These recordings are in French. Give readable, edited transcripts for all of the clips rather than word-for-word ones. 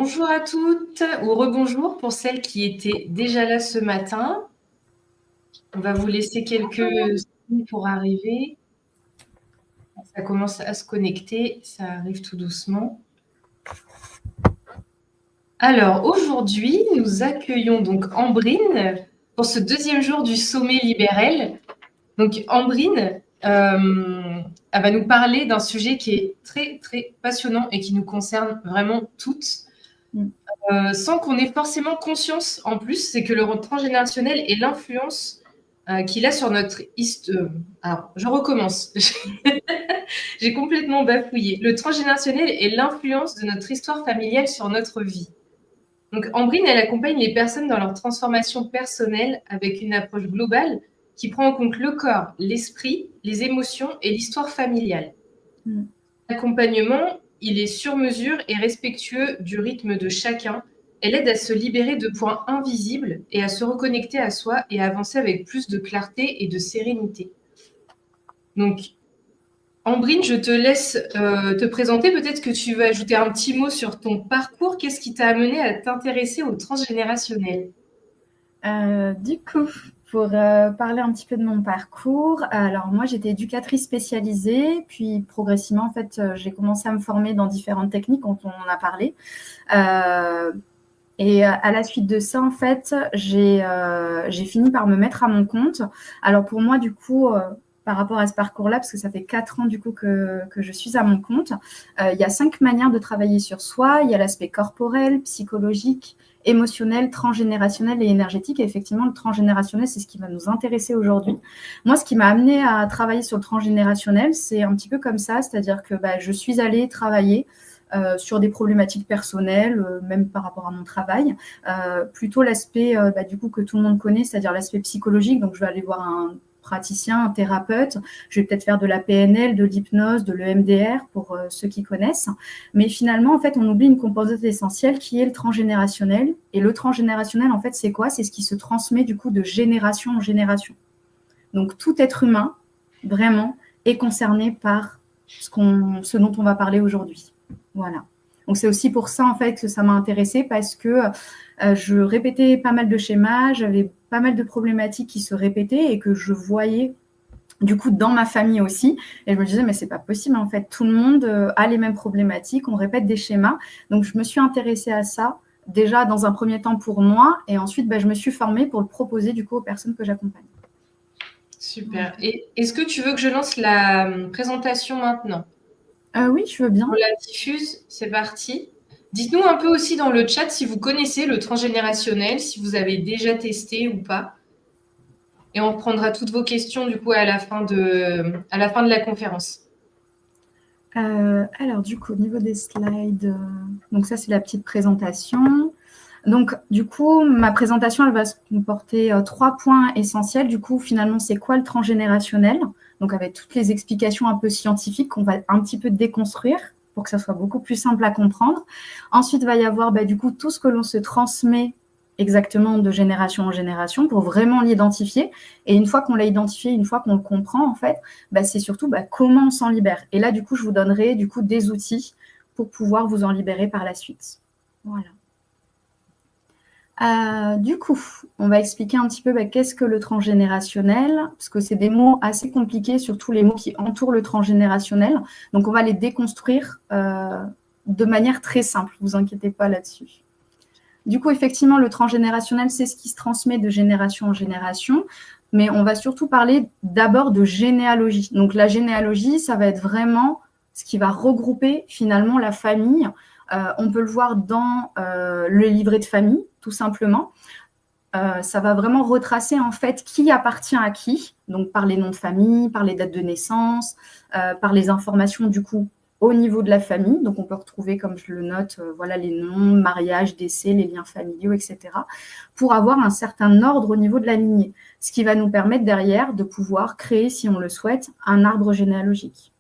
Bonjour à toutes ou rebonjour pour celles qui étaient déjà là ce matin. On va vous laisser quelques secondes pour arriver. Ça commence à se connecter, ça arrive tout doucement. Alors aujourd'hui, nous accueillons donc Ambrine pour ce deuxième jour du sommet Libérel. Donc Ambrine, elle va nous parler d'un sujet qui est très très passionnant et qui nous concerne vraiment toutes. Sans qu'on ait forcément conscience en plus, c'est que le transgénérationnel et l'influence qu'il a sur notre histoire. Alors, je recommence. J'ai complètement bafouillé. Le transgénérationnel et l'influence de notre histoire familiale sur notre vie. Donc, Ambrine, elle accompagne les personnes dans leur transformation personnelle avec une approche globale qui prend en compte le corps, l'esprit, les émotions et l'histoire familiale. L'accompagnement, il est sur mesure et respectueux du rythme de chacun. Elle aide à se libérer de points invisibles et à se reconnecter à soi et à avancer avec plus de clarté et de sérénité. Donc, Ambrine, je te laisse te présenter. Peut-être que tu veux ajouter un petit mot sur ton parcours. Qu'est-ce qui t'a amené à t'intéresser au transgénérationnel ? Du coup, pour parler un petit peu de mon parcours, alors moi j'étais éducatrice spécialisée, puis progressivement en fait j'ai commencé à me former dans différentes techniques dont on en a parlé. Et à la suite de ça, en fait, j'ai fini par me mettre à mon compte. Alors pour moi, du coup, par rapport à ce parcours-là, parce que ça fait 4 ans du coup que je suis à mon compte, il y a 5 manières de travailler sur soi. Il y a l'aspect corporel, psychologique, émotionnel, transgénérationnel et énergétique. Et effectivement, le transgénérationnel, c'est ce qui va nous intéresser aujourd'hui. Moi, ce qui m'a amené à travailler sur le transgénérationnel, c'est un petit peu comme ça, c'est-à-dire que je suis allée travailler sur des problématiques personnelles, même par rapport à mon travail. Plutôt l'aspect du coup que tout le monde connaît, c'est-à-dire l'aspect psychologique. Donc, je vais aller voir un praticien, un thérapeute. Je vais peut-être faire de la PNL, de l'hypnose, de l'EMDR pour ceux qui connaissent. Mais finalement, en fait, on oublie une composante essentielle qui est le transgénérationnel. Et le transgénérationnel, en fait, c'est quoi ? C'est ce qui se transmet du coup de génération en génération. Donc, tout être humain, vraiment, est concerné par ce dont on va parler aujourd'hui. Voilà. Donc, c'est aussi pour ça, en fait, que ça m'a intéressée parce que je répétais pas mal de schémas, j'avais pas mal de problématiques qui se répétaient et que je voyais du coup dans ma famille aussi. Et je me disais, mais c'est pas possible, en fait, tout le monde a les mêmes problématiques, on répète des schémas. Donc, je me suis intéressée à ça, déjà dans un premier temps pour moi, et ensuite, je me suis formée pour le proposer du coup aux personnes que j'accompagne. Super. Et est-ce que tu veux que je lance la présentation maintenant ? Oui, je veux bien. On la diffuse, c'est parti. Dites-nous un peu aussi dans le chat si vous connaissez le transgénérationnel, si vous avez déjà testé ou pas. Et on reprendra toutes vos questions du coup à la fin de la conférence. Alors du coup, au niveau des slides, donc ça c'est la petite présentation. Donc du coup, ma présentation, elle va se comporter 3 points essentiels. Du coup, finalement, c'est quoi le transgénérationnel ? Donc avec toutes les explications un peu scientifiques qu'on va un petit peu déconstruire pour que ça soit beaucoup plus simple à comprendre. Ensuite, il va y avoir du coup tout ce que l'on se transmet exactement de génération en génération pour vraiment l'identifier. Et une fois qu'on l'a identifié, une fois qu'on le comprend, en fait, c'est surtout comment on s'en libère. Et là, du coup, je vous donnerai du coup des outils pour pouvoir vous en libérer par la suite. Voilà. Du coup, on va expliquer un petit peu qu'est-ce que le transgénérationnel, parce que c'est des mots assez compliqués, surtout les mots qui entourent le transgénérationnel. Donc, on va les déconstruire de manière très simple, ne vous inquiétez pas là-dessus. Du coup, effectivement, le transgénérationnel, c'est ce qui se transmet de génération en génération, mais on va surtout parler d'abord de généalogie. Donc, la généalogie, ça va être vraiment ce qui va regrouper finalement la famille. On peut le voir dans le livret de famille, tout simplement. Ça va vraiment retracer en fait qui appartient à qui, donc par les noms de famille, par les dates de naissance, par les informations du coup au niveau de la famille. Donc on peut retrouver, comme je le note, voilà les noms, mariage, décès, les liens familiaux, etc. pour avoir un certain ordre au niveau de la lignée, ce qui va nous permettre derrière de pouvoir créer, si on le souhaite, un arbre généalogique.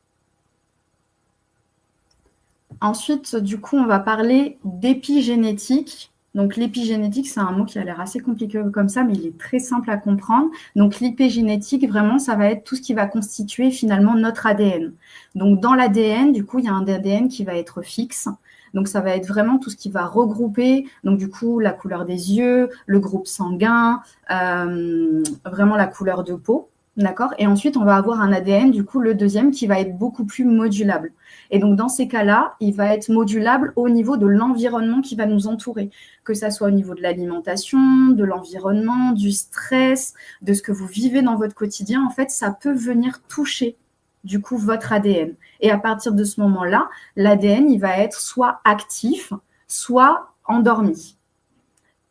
Ensuite, du coup, on va parler d'épigénétique. Donc, l'épigénétique, c'est un mot qui a l'air assez compliqué comme ça, mais il est très simple à comprendre. Donc, l'épigénétique, vraiment, ça va être tout ce qui va constituer finalement notre ADN. Donc, dans l'ADN, du coup, il y a un ADN qui va être fixe, Donc, ça va être vraiment tout ce qui va regrouper, donc du coup, la couleur des yeux, le groupe sanguin, vraiment la couleur de peau. D'accord. Et ensuite, on va avoir un ADN, du coup, le deuxième, qui va être beaucoup plus modulable. Et donc, dans ces cas-là, il va être modulable au niveau de l'environnement qui va nous entourer, que ça soit au niveau de l'alimentation, de l'environnement, du stress, de ce que vous vivez dans votre quotidien. En fait, ça peut venir toucher, du coup, votre ADN. Et à partir de ce moment-là, l'ADN, il va être soit actif, soit endormi.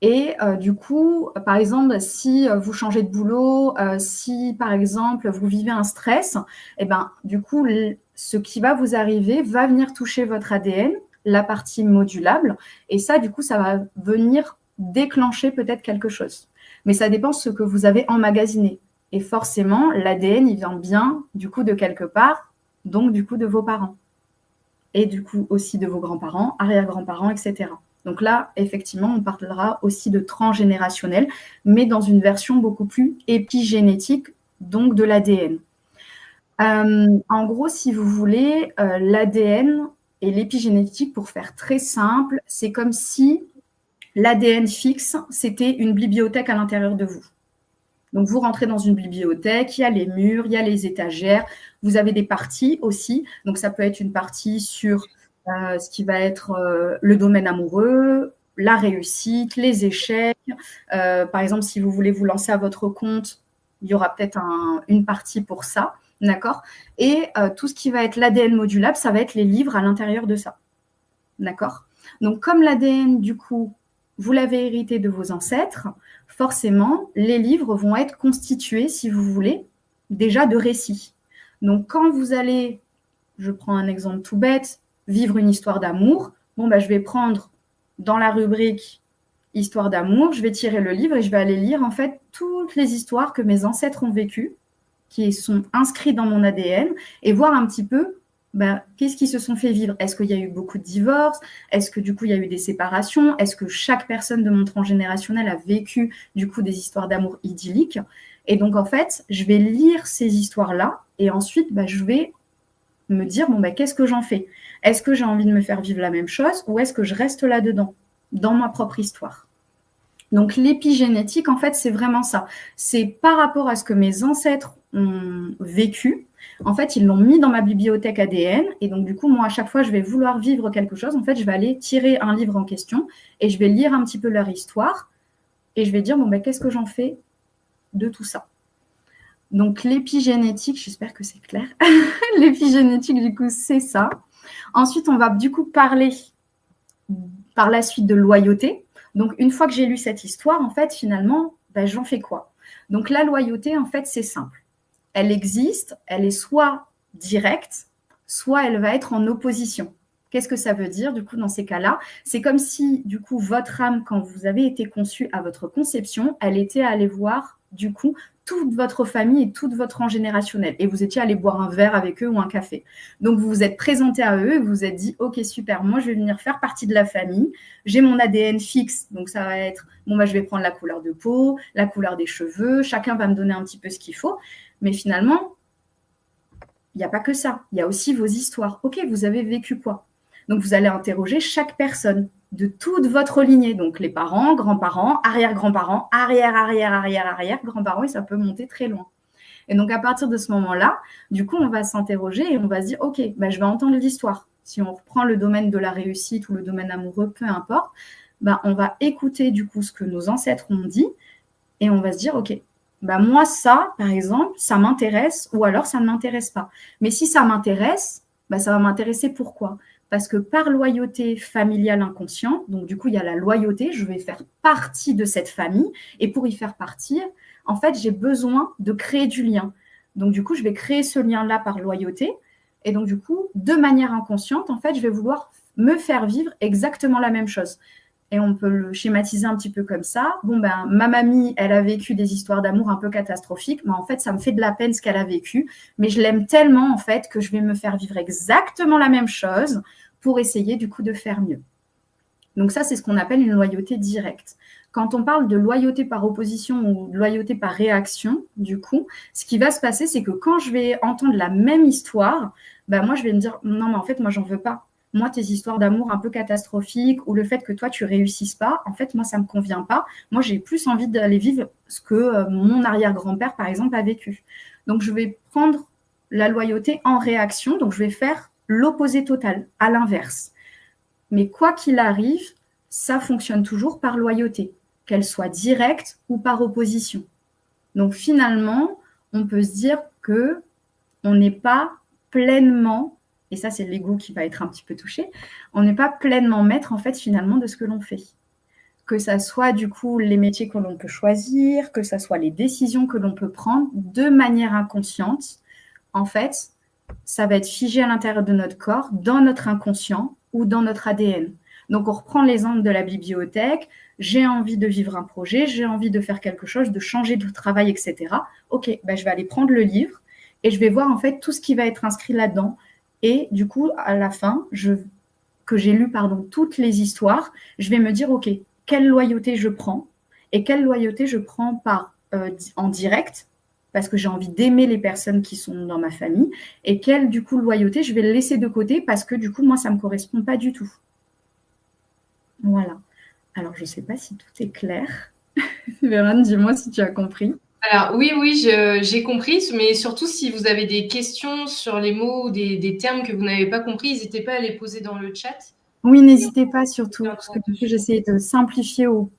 Et du coup, par exemple, si vous changez de boulot, si par exemple vous vivez un stress, et ben, du coup, ce qui va vous arriver va venir toucher votre ADN, la partie modulable, et ça, du coup, ça va venir déclencher peut-être quelque chose. Mais ça dépend de ce que vous avez emmagasiné. Et forcément, l'ADN, il vient bien, du coup, de quelque part, donc du coup, de vos parents. Et du coup, aussi de vos grands-parents, arrière-grands-parents, etc. Donc là, effectivement, on parlera aussi de transgénérationnel, mais dans une version beaucoup plus épigénétique, donc de l'ADN. En gros, si vous voulez, l'ADN et l'épigénétique, pour faire très simple, c'est comme si l'ADN fixe, c'était une bibliothèque à l'intérieur de vous. Donc, vous rentrez dans une bibliothèque, il y a les murs, il y a les étagères, vous avez des parties aussi. Donc, ça peut être une partie sur ce qui va être le domaine amoureux, la réussite, les échecs. Par exemple, si vous voulez vous lancer à votre compte, il y aura peut-être une partie pour ça, d'accord. Et tout ce qui va être l'ADN modulable, ça va être les livres à l'intérieur de ça, d'accord. Donc, comme l'ADN, du coup, vous l'avez hérité de vos ancêtres, forcément, les livres vont être constitués, si vous voulez, déjà de récits. Donc, quand vous allez, je prends un exemple tout bête, vivre une histoire d'amour, bon, bah, je vais prendre dans la rubrique histoire d'amour, je vais tirer le livre et je vais aller lire en fait toutes les histoires que mes ancêtres ont vécues, qui sont inscrites dans mon ADN, et voir un petit peu qu'est-ce qu'ils se sont fait vivre. Est-ce qu'il y a eu beaucoup de divorces? Est-ce que du coup il y a eu des séparations? Est-ce que chaque personne de mon transgénérationnel a vécu du coup des histoires d'amour idylliques? Et donc en fait, je vais lire ces histoires-là et ensuite je vais me dire qu'est-ce que j'en fais? Est-ce que j'ai envie de me faire vivre la même chose ou est-ce que je reste là-dedans, dans ma propre histoire? Donc l'épigénétique, en fait, c'est vraiment ça. C'est par rapport à ce que mes ancêtres ont vécu. En fait, ils l'ont mis dans ma bibliothèque ADN. Et donc, du coup, moi, à chaque fois, je vais vouloir vivre quelque chose. En fait, je vais aller tirer un livre en question et je vais lire un petit peu leur histoire. Et je vais dire, qu'est-ce que j'en fais de tout ça? Donc, l'épigénétique, j'espère que c'est clair. L'épigénétique, du coup, c'est ça. Ensuite, on va du coup parler par la suite de loyauté. Donc, une fois que j'ai lu cette histoire, en fait, finalement, j'en fais quoi? Donc, la loyauté, en fait, c'est simple. Elle existe, elle est soit directe, soit elle va être en opposition. Qu'est-ce que ça veut dire, du coup, dans ces cas-là? C'est comme si, du coup, votre âme, quand vous avez été conçue à votre conception, elle était à aller voir, du coup, toute votre famille et toute votre rang générationnel. Et vous étiez allé boire un verre avec eux ou un café. Donc, vous vous êtes présenté à eux et vous vous êtes dit, OK, super, moi, je vais venir faire partie de la famille. J'ai mon ADN fixe. Donc, ça va être, je vais prendre la couleur de peau, la couleur des cheveux. Chacun va me donner un petit peu ce qu'il faut. Mais finalement, il n'y a pas que ça. Il y a aussi vos histoires. OK, vous avez vécu quoi? Donc, vous allez interroger chaque personne de toute votre lignée. Donc, les parents, grands-parents, arrière-grands-parents, arrière-arrière-arrière-arrière-grands-parents, et ça peut monter très loin. Et donc, à partir de ce moment-là, du coup, on va s'interroger et on va se dire, OK, je vais entendre l'histoire. Si on reprend le domaine de la réussite ou le domaine amoureux, peu importe, on va écouter du coup ce que nos ancêtres ont dit et on va se dire, OK, moi, ça, par exemple, ça m'intéresse ou alors ça ne m'intéresse pas. Mais si ça m'intéresse, ça va m'intéresser pourquoi? Parce que par loyauté familiale inconsciente, donc du coup, il y a la loyauté, je vais faire partie de cette famille et pour y faire partie, en fait, j'ai besoin de créer du lien. Donc du coup, je vais créer ce lien-là par loyauté et donc du coup, de manière inconsciente, en fait, je vais vouloir me faire vivre exactement la même chose. Et on peut le schématiser un petit peu comme ça. Ma mamie, elle a vécu des histoires d'amour un peu catastrophiques, mais en fait, ça me fait de la peine ce qu'elle a vécu. Mais je l'aime tellement, en fait, que je vais me faire vivre exactement la même chose pour essayer, du coup, de faire mieux. Donc ça, c'est ce qu'on appelle une loyauté directe. Quand on parle de loyauté par opposition ou de loyauté par réaction, du coup, ce qui va se passer, c'est que quand je vais entendre la même histoire, moi, je vais me dire, non, mais en fait, moi, j'en veux pas. moi, tes histoires d'amour un peu catastrophiques ou le fait que toi, tu réussisses pas, en fait, moi, ça me convient pas. Moi, j'ai plus envie d'aller vivre ce que mon arrière-grand-père, par exemple, a vécu. Donc, je vais prendre la loyauté en réaction. Donc, je vais faire l'opposé total, à l'inverse. Mais quoi qu'il arrive, ça fonctionne toujours par loyauté, qu'elle soit directe ou par opposition. Donc, finalement, on peut se dire que on n'est pas pleinement, et ça c'est l'ego qui va être un petit peu touché, on n'est pas pleinement maître en fait finalement de ce que l'on fait. Que ça soit du coup les métiers que l'on peut choisir, que ça soit les décisions que l'on peut prendre de manière inconsciente, en fait, ça va être figé à l'intérieur de notre corps, dans notre inconscient ou dans notre ADN. Donc on reprend l'exemple de la bibliothèque, j'ai envie de vivre un projet, j'ai envie de faire quelque chose, de changer de travail, etc. Ok, ben, je vais aller prendre le livre, et je vais voir en fait tout ce qui va être inscrit là-dedans. Et du coup, à la fin, que j'ai lu toutes les histoires, je vais me dire, OK, quelle loyauté je prends et quelle loyauté je prends en direct, parce que j'ai envie d'aimer les personnes qui sont dans ma famille, et quelle, du coup, loyauté je vais laisser de côté parce que, du coup, moi, ça ne me correspond pas du tout. Voilà. Alors, je ne sais pas si tout est clair. Vérane, dis-moi si tu as compris. Alors oui, j'ai compris, mais surtout si vous avez des questions sur les mots ou des termes que vous n'avez pas compris, n'hésitez pas à les poser dans le chat. Oui, n'hésitez pas surtout, parce que du coup, j'essaie de simplifier au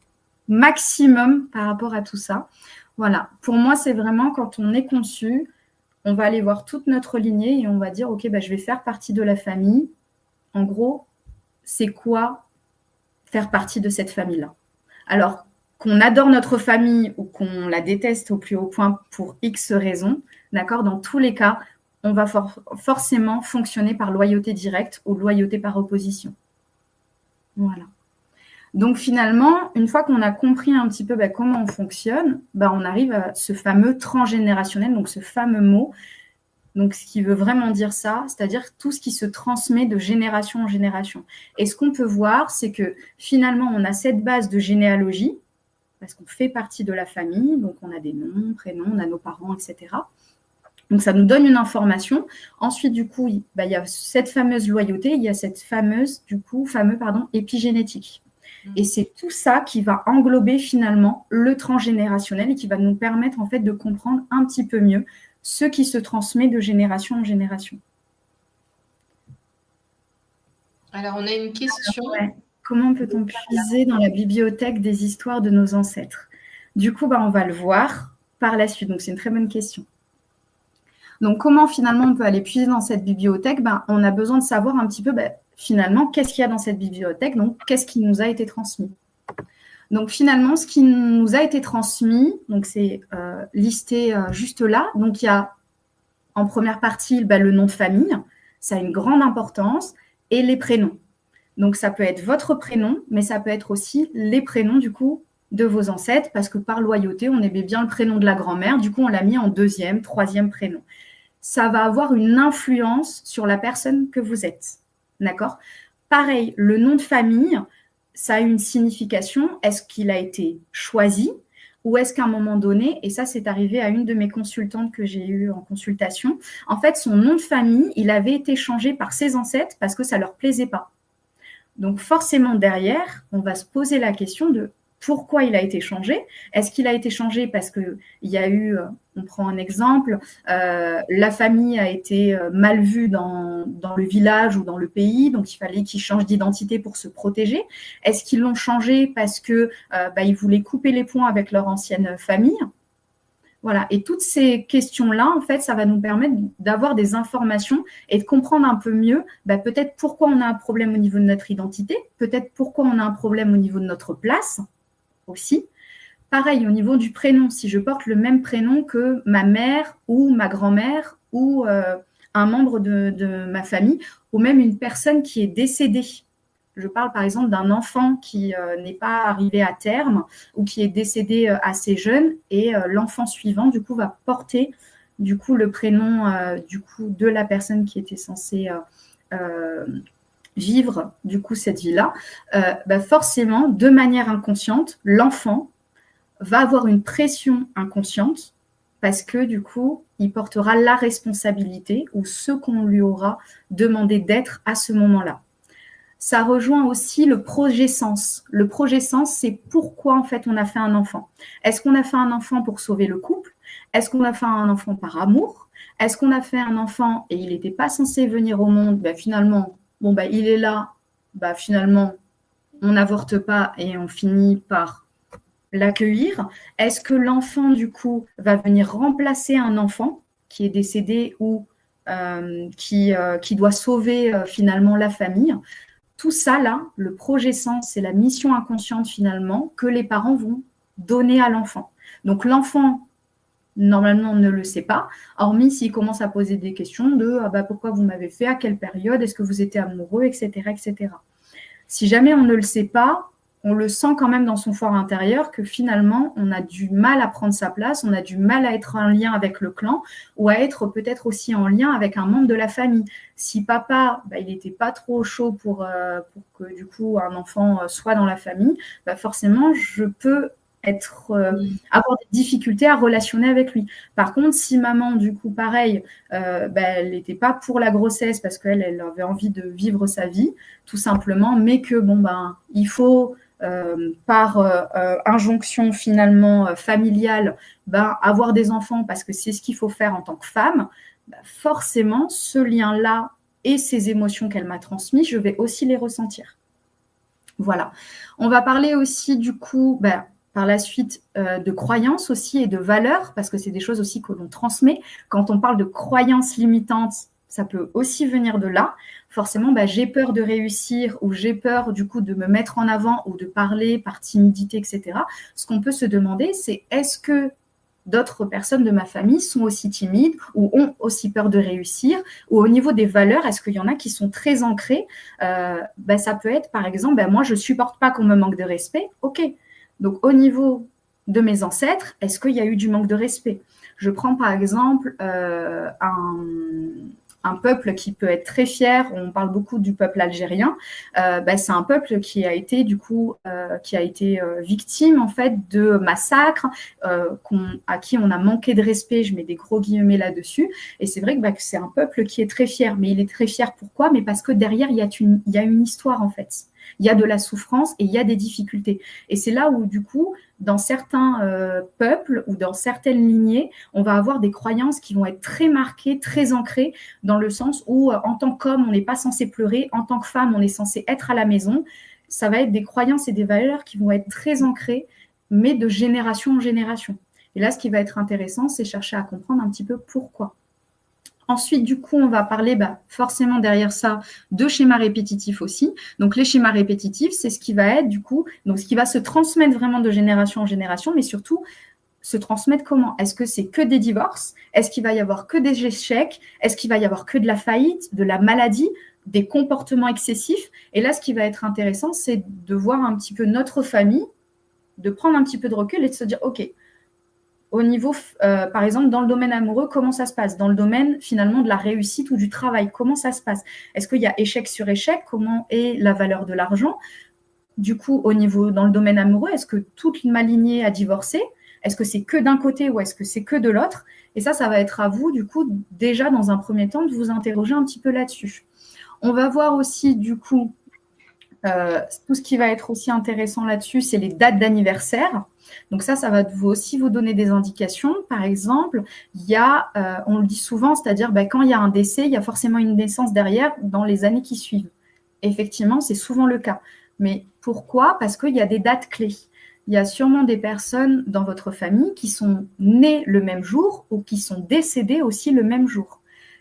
maximum par rapport à tout ça. Voilà, pour moi, c'est vraiment quand on est conçu, on va aller voir toute notre lignée et on va dire, OK, bah, je vais faire partie de la famille. En gros, c'est quoi faire partie de cette famille-là? Alors, qu'on adore notre famille ou qu'on la déteste au plus haut point pour X raisons, d'accord, dans tous les cas, on va forcément fonctionner par loyauté directe ou loyauté par opposition. Voilà. Donc finalement, une fois qu'on a compris un petit peu comment on fonctionne, on arrive à ce fameux transgénérationnel, donc ce fameux mot. Donc ce qui veut vraiment dire ça, c'est-à-dire tout ce qui se transmet de génération en génération. Et ce qu'on peut voir, c'est que finalement, on a cette base de généalogie, parce qu'on fait partie de la famille, donc on a des noms, prénoms, on a nos parents, etc. Donc ça nous donne une information. Ensuite, du coup, il y a cette fameuse loyauté, il y a cette fameux épigénétique. Et c'est tout ça qui va englober finalement le transgénérationnel et qui va nous permettre en fait de comprendre un petit peu mieux ce qui se transmet de génération en génération. Alors, on a une question. Comment peut-on puiser dans la bibliothèque des histoires de nos ancêtres? Du coup, on va le voir par la suite. Donc, c'est une très bonne question. Donc, comment finalement on peut aller puiser dans cette bibliothèque? On a besoin de savoir un petit peu finalement qu'est-ce qu'il y a dans cette bibliothèque, donc qu'est-ce qui nous a été transmis. Donc finalement, ce qui nous a été transmis, donc c'est listé juste là. Donc il y a en première partie le nom de famille, ça a une grande importance, et les prénoms. Donc ça peut être votre prénom, mais ça peut être aussi les prénoms du coup de vos ancêtres, parce que par loyauté, on aimait bien le prénom de la grand-mère, du coup on l'a mis en deuxième, troisième prénom. Ça va avoir une influence sur la personne que vous êtes. D'accord? Pareil, le nom de famille, ça a une signification. Est-ce qu'il a été choisi ou est-ce qu'à un moment donné, et ça c'est arrivé à une de mes consultantes que j'ai eue en consultation, en fait son nom de famille, il avait été changé par ses ancêtres parce que ça ne leur plaisait pas. Donc forcément derrière, on va se poser la question de pourquoi il a été changé. Est-ce qu'il a été changé parce qu'il y a eu, on prend un exemple, la famille a été mal vue dans le village ou dans le pays, donc il fallait qu'ils changent d'identité pour se protéger. Est-ce qu'ils l'ont changé parce qu'ils voulaient couper les ponts avec leur ancienne famille? Voilà. Et toutes ces questions-là, en fait, ça va nous permettre d'avoir des informations et de comprendre un peu mieux peut-être pourquoi on a un problème au niveau de notre identité, peut-être pourquoi on a un problème au niveau de notre place aussi. Pareil, au niveau du prénom, si je porte le même prénom que ma mère ou ma grand-mère ou un membre de ma famille, ou même une personne qui est décédée. Je parle par exemple d'un enfant qui n'est pas arrivé à terme ou qui est décédé assez jeune et l'enfant suivant du coup va porter du coup le prénom du coup de la personne qui était censée vivre du coup cette vie-là. Forcément, de manière inconsciente, l'enfant va avoir une pression inconsciente parce que du coup, il portera la responsabilité ou ce qu'on lui aura demandé d'être à ce moment-là. ça rejoint aussi le projet-sens. Le projet-sens, c'est pourquoi en fait on a fait un enfant. Est-ce qu'on a fait un enfant pour sauver le couple? Est-ce qu'on a fait un enfant par amour? Est-ce qu'on a fait un enfant et il n'était pas censé venir au monde? Finalement, il est là. Finalement, on n'avorte pas et on finit par l'accueillir. Est-ce que l'enfant, du coup, va venir remplacer un enfant qui est décédé ou qui doit sauver finalement la famille? Tout ça, là, le projet sens, c'est la mission inconsciente finalement que les parents vont donner à l'enfant. Donc l'enfant, normalement, ne le sait pas, hormis s'il commence à poser des questions de pourquoi vous m'avez fait, à quelle période, est-ce que vous étiez amoureux, etc., etc. Si jamais on ne le sait pas, on le sent quand même dans son fort intérieur que finalement, on a du mal à prendre sa place, on a du mal à être en lien avec le clan ou à être peut-être aussi en lien avec un membre de la famille. Si papa, il n'était pas trop chaud pour que du coup un enfant soit dans la famille, forcément, je peux avoir des difficultés à relationner avec lui. Par contre, si maman, du coup, pareil, elle n'était pas pour la grossesse parce qu'elle avait envie de vivre sa vie, tout simplement, mais que il faut par injonction finalement familiale, avoir des enfants parce que c'est ce qu'il faut faire en tant que femme, forcément, ce lien-là et ces émotions qu'elle m'a transmises, je vais aussi les ressentir. Voilà. On va parler aussi du coup, par la suite, de croyances aussi et de valeurs, parce que c'est des choses aussi que l'on transmet. Quand on parle de croyances limitantes, ça peut aussi venir de là. Forcément, j'ai peur de réussir ou j'ai peur du coup de me mettre en avant ou de parler par timidité, etc. Ce qu'on peut se demander, c'est est-ce que d'autres personnes de ma famille sont aussi timides ou ont aussi peur de réussir? Ou au niveau des valeurs, est-ce qu'il y en a qui sont très ancrées? Ça peut être, par exemple, moi, je ne supporte pas qu'on me manque de respect. OK. Donc, au niveau de mes ancêtres, est-ce qu'il y a eu du manque de respect? Je prends, par exemple, un peuple qui peut être très fier. On parle beaucoup du peuple algérien. C'est un peuple qui a été victime en fait de massacres, à qui on a manqué de respect. Je mets des gros guillemets là-dessus. Et c'est vrai que c'est un peuple qui est très fier. Mais il est très fier pourquoi? Mais parce que derrière il y a une histoire en fait. Il y a de la souffrance et il y a des difficultés. Et c'est là où, du coup, dans certains peuples ou dans certaines lignées, on va avoir des croyances qui vont être très marquées, très ancrées, dans le sens où, en tant qu'homme, on n'est pas censé pleurer, en tant que femme, on est censé être à la maison. Ça va être des croyances et des valeurs qui vont être très ancrées, mais de génération en génération. Et là, ce qui va être intéressant, c'est chercher à comprendre un petit peu pourquoi. Ensuite, du coup, on va parler forcément derrière ça de schémas répétitifs aussi. Donc, les schémas répétitifs, c'est ce qui va être du coup, donc ce qui va se transmettre vraiment de génération en génération, mais surtout se transmettre comment? Est-ce que c'est que des divorces? Est-ce qu'il va y avoir que des échecs? Est-ce qu'il va y avoir que de la faillite, de la maladie, des comportements excessifs? Et là, ce qui va être intéressant, c'est de voir un petit peu notre famille, de prendre un petit peu de recul et de se dire, OK, au niveau, par exemple, dans le domaine amoureux, comment ça se passe? Dans le domaine, finalement, de la réussite ou du travail, comment ça se passe? Est-ce qu'il y a échec sur échec? Comment est la valeur de l'argent? Du coup, dans le domaine amoureux, est-ce que toute ma lignée a divorcé? Est-ce que c'est que d'un côté ou est-ce que c'est que de l'autre? Et ça va être à vous, du coup, déjà, dans un premier temps, de vous interroger un petit peu là-dessus. On va voir aussi, du coup, tout ce qui va être aussi intéressant là-dessus, c'est les dates d'anniversaire. Donc ça va aussi vous donner des indications. Par exemple, il y a, on le dit souvent, c'est-à-dire quand il y a un décès, il y a forcément une naissance derrière dans les années qui suivent. Effectivement, c'est souvent le cas. Mais pourquoi? Parce qu'il y a des dates clés. Il y a sûrement des personnes dans votre famille qui sont nées le même jour ou qui sont décédées aussi le même jour.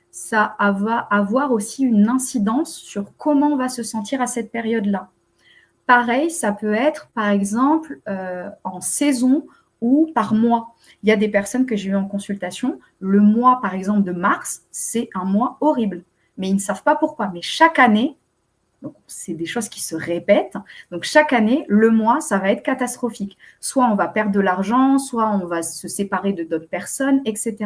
Ça va avoir aussi une incidence sur comment on va se sentir à cette période-là. Pareil, ça peut être, par exemple, en saison ou par mois. Il y a des personnes que j'ai eues en consultation. Le mois, par exemple, de mars, c'est un mois horrible. Mais ils ne savent pas pourquoi. Mais chaque année, donc c'est des choses qui se répètent. Donc, chaque année, le mois, ça va être catastrophique. Soit on va perdre de l'argent, soit on va se séparer de d'autres personnes, etc.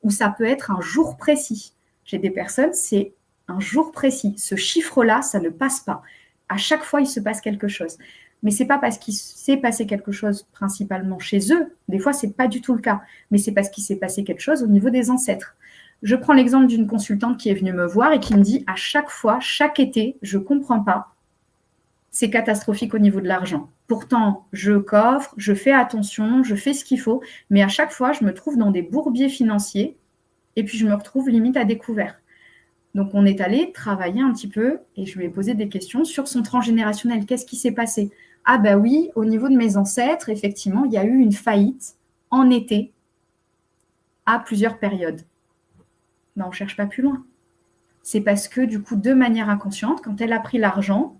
Ou ça peut être un jour précis. J'ai des personnes, c'est un jour précis. Ce chiffre-là, ça ne passe pas. À chaque fois, il se passe quelque chose. Mais ce n'est pas parce qu'il s'est passé quelque chose principalement chez eux. Des fois, ce n'est pas du tout le cas. Mais c'est parce qu'il s'est passé quelque chose au niveau des ancêtres. Je prends l'exemple d'une consultante qui est venue me voir et qui me dit à chaque fois, chaque été, je ne comprends pas. c'est catastrophique au niveau de l'argent. Pourtant, je coffre, je fais attention, je fais ce qu'il faut, mais à chaque fois, je me trouve dans des bourbiers financiers et puis je me retrouve limite à découvert. Donc, on est allé travailler un petit peu et je lui ai posé des questions sur son transgénérationnel. Qu'est-ce qui s'est passé? Ah bah oui, au niveau de mes ancêtres, effectivement, il y a eu une faillite en été à plusieurs périodes. Ben, on ne cherche pas plus loin. C'est parce que du coup, de manière inconsciente, quand elle a pris l'argent,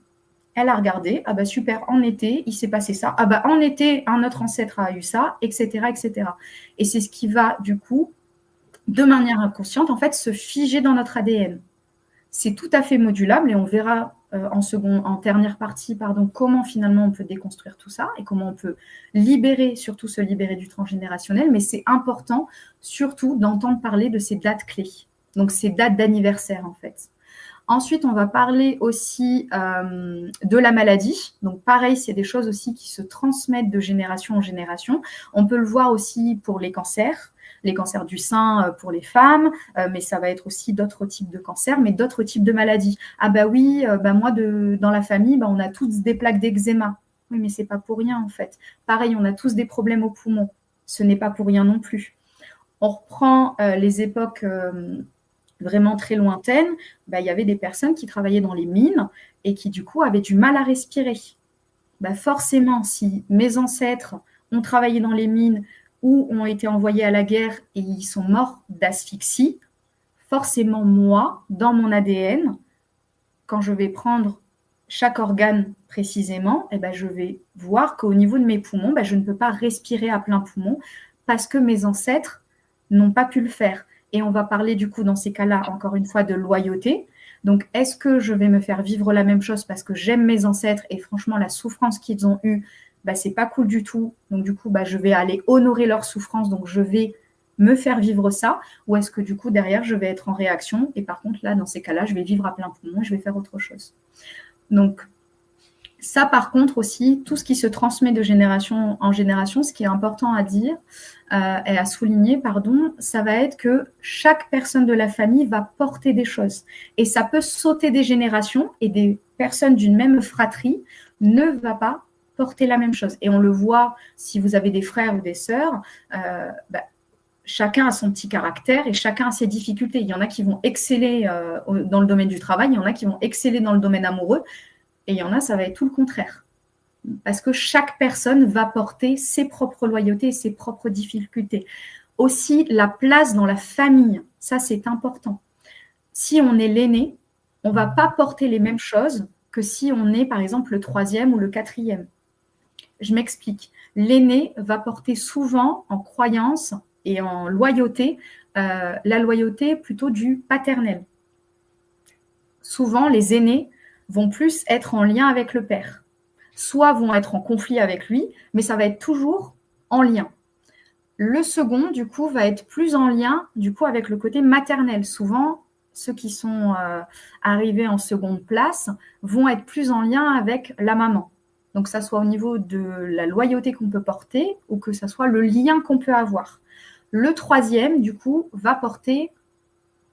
elle a regardé, ah bah super, en été, il s'est passé ça. Ah bah en été, un autre ancêtre a eu ça, etc., etc. Et c'est ce qui va, du coup, de manière inconsciente, en fait, se figer dans notre ADN. C'est tout à fait modulable et on verra en dernière partie, comment finalement on peut déconstruire tout ça et comment on peut surtout se libérer du transgénérationnel. Mais c'est important, surtout, d'entendre parler de ces dates clés. Donc, ces dates d'anniversaire, en fait. Ensuite, on va parler aussi de la maladie. Donc, pareil, c'est des choses aussi qui se transmettent de génération en génération. On peut le voir aussi pour les cancers du sein pour les femmes, mais ça va être aussi d'autres types de cancers, mais d'autres types de maladies. Ah bah oui, moi, dans la famille, on a tous des plaques d'eczéma. Oui, mais c'est pas pour rien, en fait. Pareil, on a tous des problèmes aux poumons. Ce n'est pas pour rien non plus. On reprend les époques vraiment très lointaines, il y avait des personnes qui travaillaient dans les mines et qui, du coup, avaient du mal à respirer. Forcément, si mes ancêtres ont travaillé dans les mines ou ont été envoyés à la guerre et ils sont morts d'asphyxie, forcément, moi, dans mon ADN, quand je vais prendre chaque organe précisément, je vais voir qu'au niveau de mes poumons, je ne peux pas respirer à plein poumon parce que mes ancêtres n'ont pas pu le faire. Et on va parler du coup dans ces cas-là, encore une fois, de loyauté. Donc, est-ce que je vais me faire vivre la même chose parce que j'aime mes ancêtres et franchement, la souffrance qu'ils ont eue, c'est pas cool du tout. Donc, du coup, je vais aller honorer leur souffrance. Donc, je vais me faire vivre ça. Ou est-ce que du coup, derrière, je vais être en réaction et par contre, là, dans ces cas-là, je vais vivre à plein poumon et je vais faire autre chose. Donc, ça, par contre, aussi, tout ce qui se transmet de génération en génération, ce qui est important à dire et à souligner, ça va être que chaque personne de la famille va porter des choses. Et ça peut sauter des générations et des personnes d'une même fratrie ne va pas porter la même chose. Et on le voit si vous avez des frères ou des sœurs, chacun a son petit caractère et chacun a ses difficultés. Il y en a qui vont exceller dans le domaine du travail, il y en a qui vont exceller dans le domaine amoureux, et il y en a, ça va être tout le contraire. Parce que chaque personne va porter ses propres loyautés et ses propres difficultés. Aussi, la place dans la famille, ça c'est important. Si on est l'aîné, on ne va pas porter les mêmes choses que si on est par exemple le 3e ou le 4e. Je m'explique. L'aîné va porter souvent en croyance et en loyauté, la loyauté plutôt du paternel. Souvent, les aînés vont plus être en lien avec le père. Soit vont être en conflit avec lui, mais ça va être toujours en lien. Le second, du coup, va être plus en lien, du coup, avec le côté maternel. Souvent, ceux qui sont arrivés en seconde place vont être plus en lien avec la maman. Donc, que ça soit au niveau de la loyauté qu'on peut porter ou que ça soit le lien qu'on peut avoir. Le troisième, du coup, va porter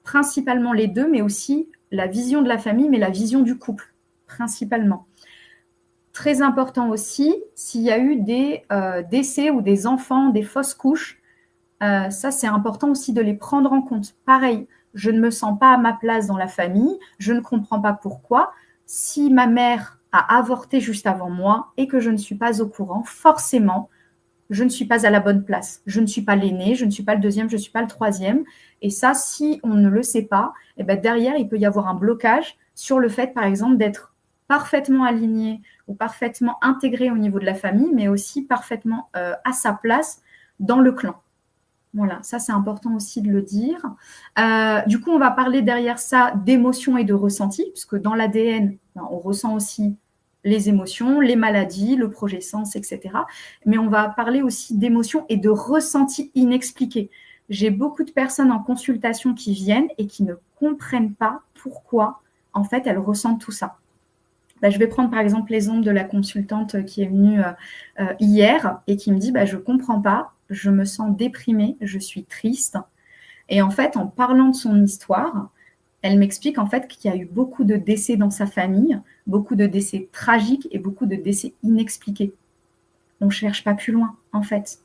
principalement les deux, mais aussi la vision de la famille, mais la vision du couple, principalement. Très important aussi, s'il y a eu des décès ou des enfants, des fausses couches, ça c'est important aussi de les prendre en compte. Pareil, je ne me sens pas à ma place dans la famille, je ne comprends pas pourquoi. Si ma mère a avorté juste avant moi et que je ne suis pas au courant, forcément, je ne suis pas à la bonne place. Je ne suis pas l'aîné, je ne suis pas le deuxième, je ne suis pas le troisième. Et ça, si on ne le sait pas, derrière, il peut y avoir un blocage sur le fait, par exemple, d'être parfaitement aligné ou parfaitement intégré au niveau de la famille, mais aussi parfaitement à sa place dans le clan. Voilà, ça c'est important aussi de le dire. Du coup, on va parler derrière ça d'émotions et de ressentis, puisque dans l'ADN, on ressent aussi les émotions, les maladies, le projet sens, etc. Mais on va parler aussi d'émotions et de ressentis inexpliqués. J'ai beaucoup de personnes en consultation qui viennent et qui ne comprennent pas pourquoi, en fait, elles ressentent tout ça. Je vais prendre par exemple l'exemple de la consultante qui est venue hier et qui me dit je ne comprends pas, je me sens déprimée, je suis triste. Et en fait, en parlant de son histoire, elle m'explique en fait qu'il y a eu beaucoup de décès dans sa famille, beaucoup de décès tragiques et beaucoup de décès inexpliqués. On ne cherche pas plus loin, en fait.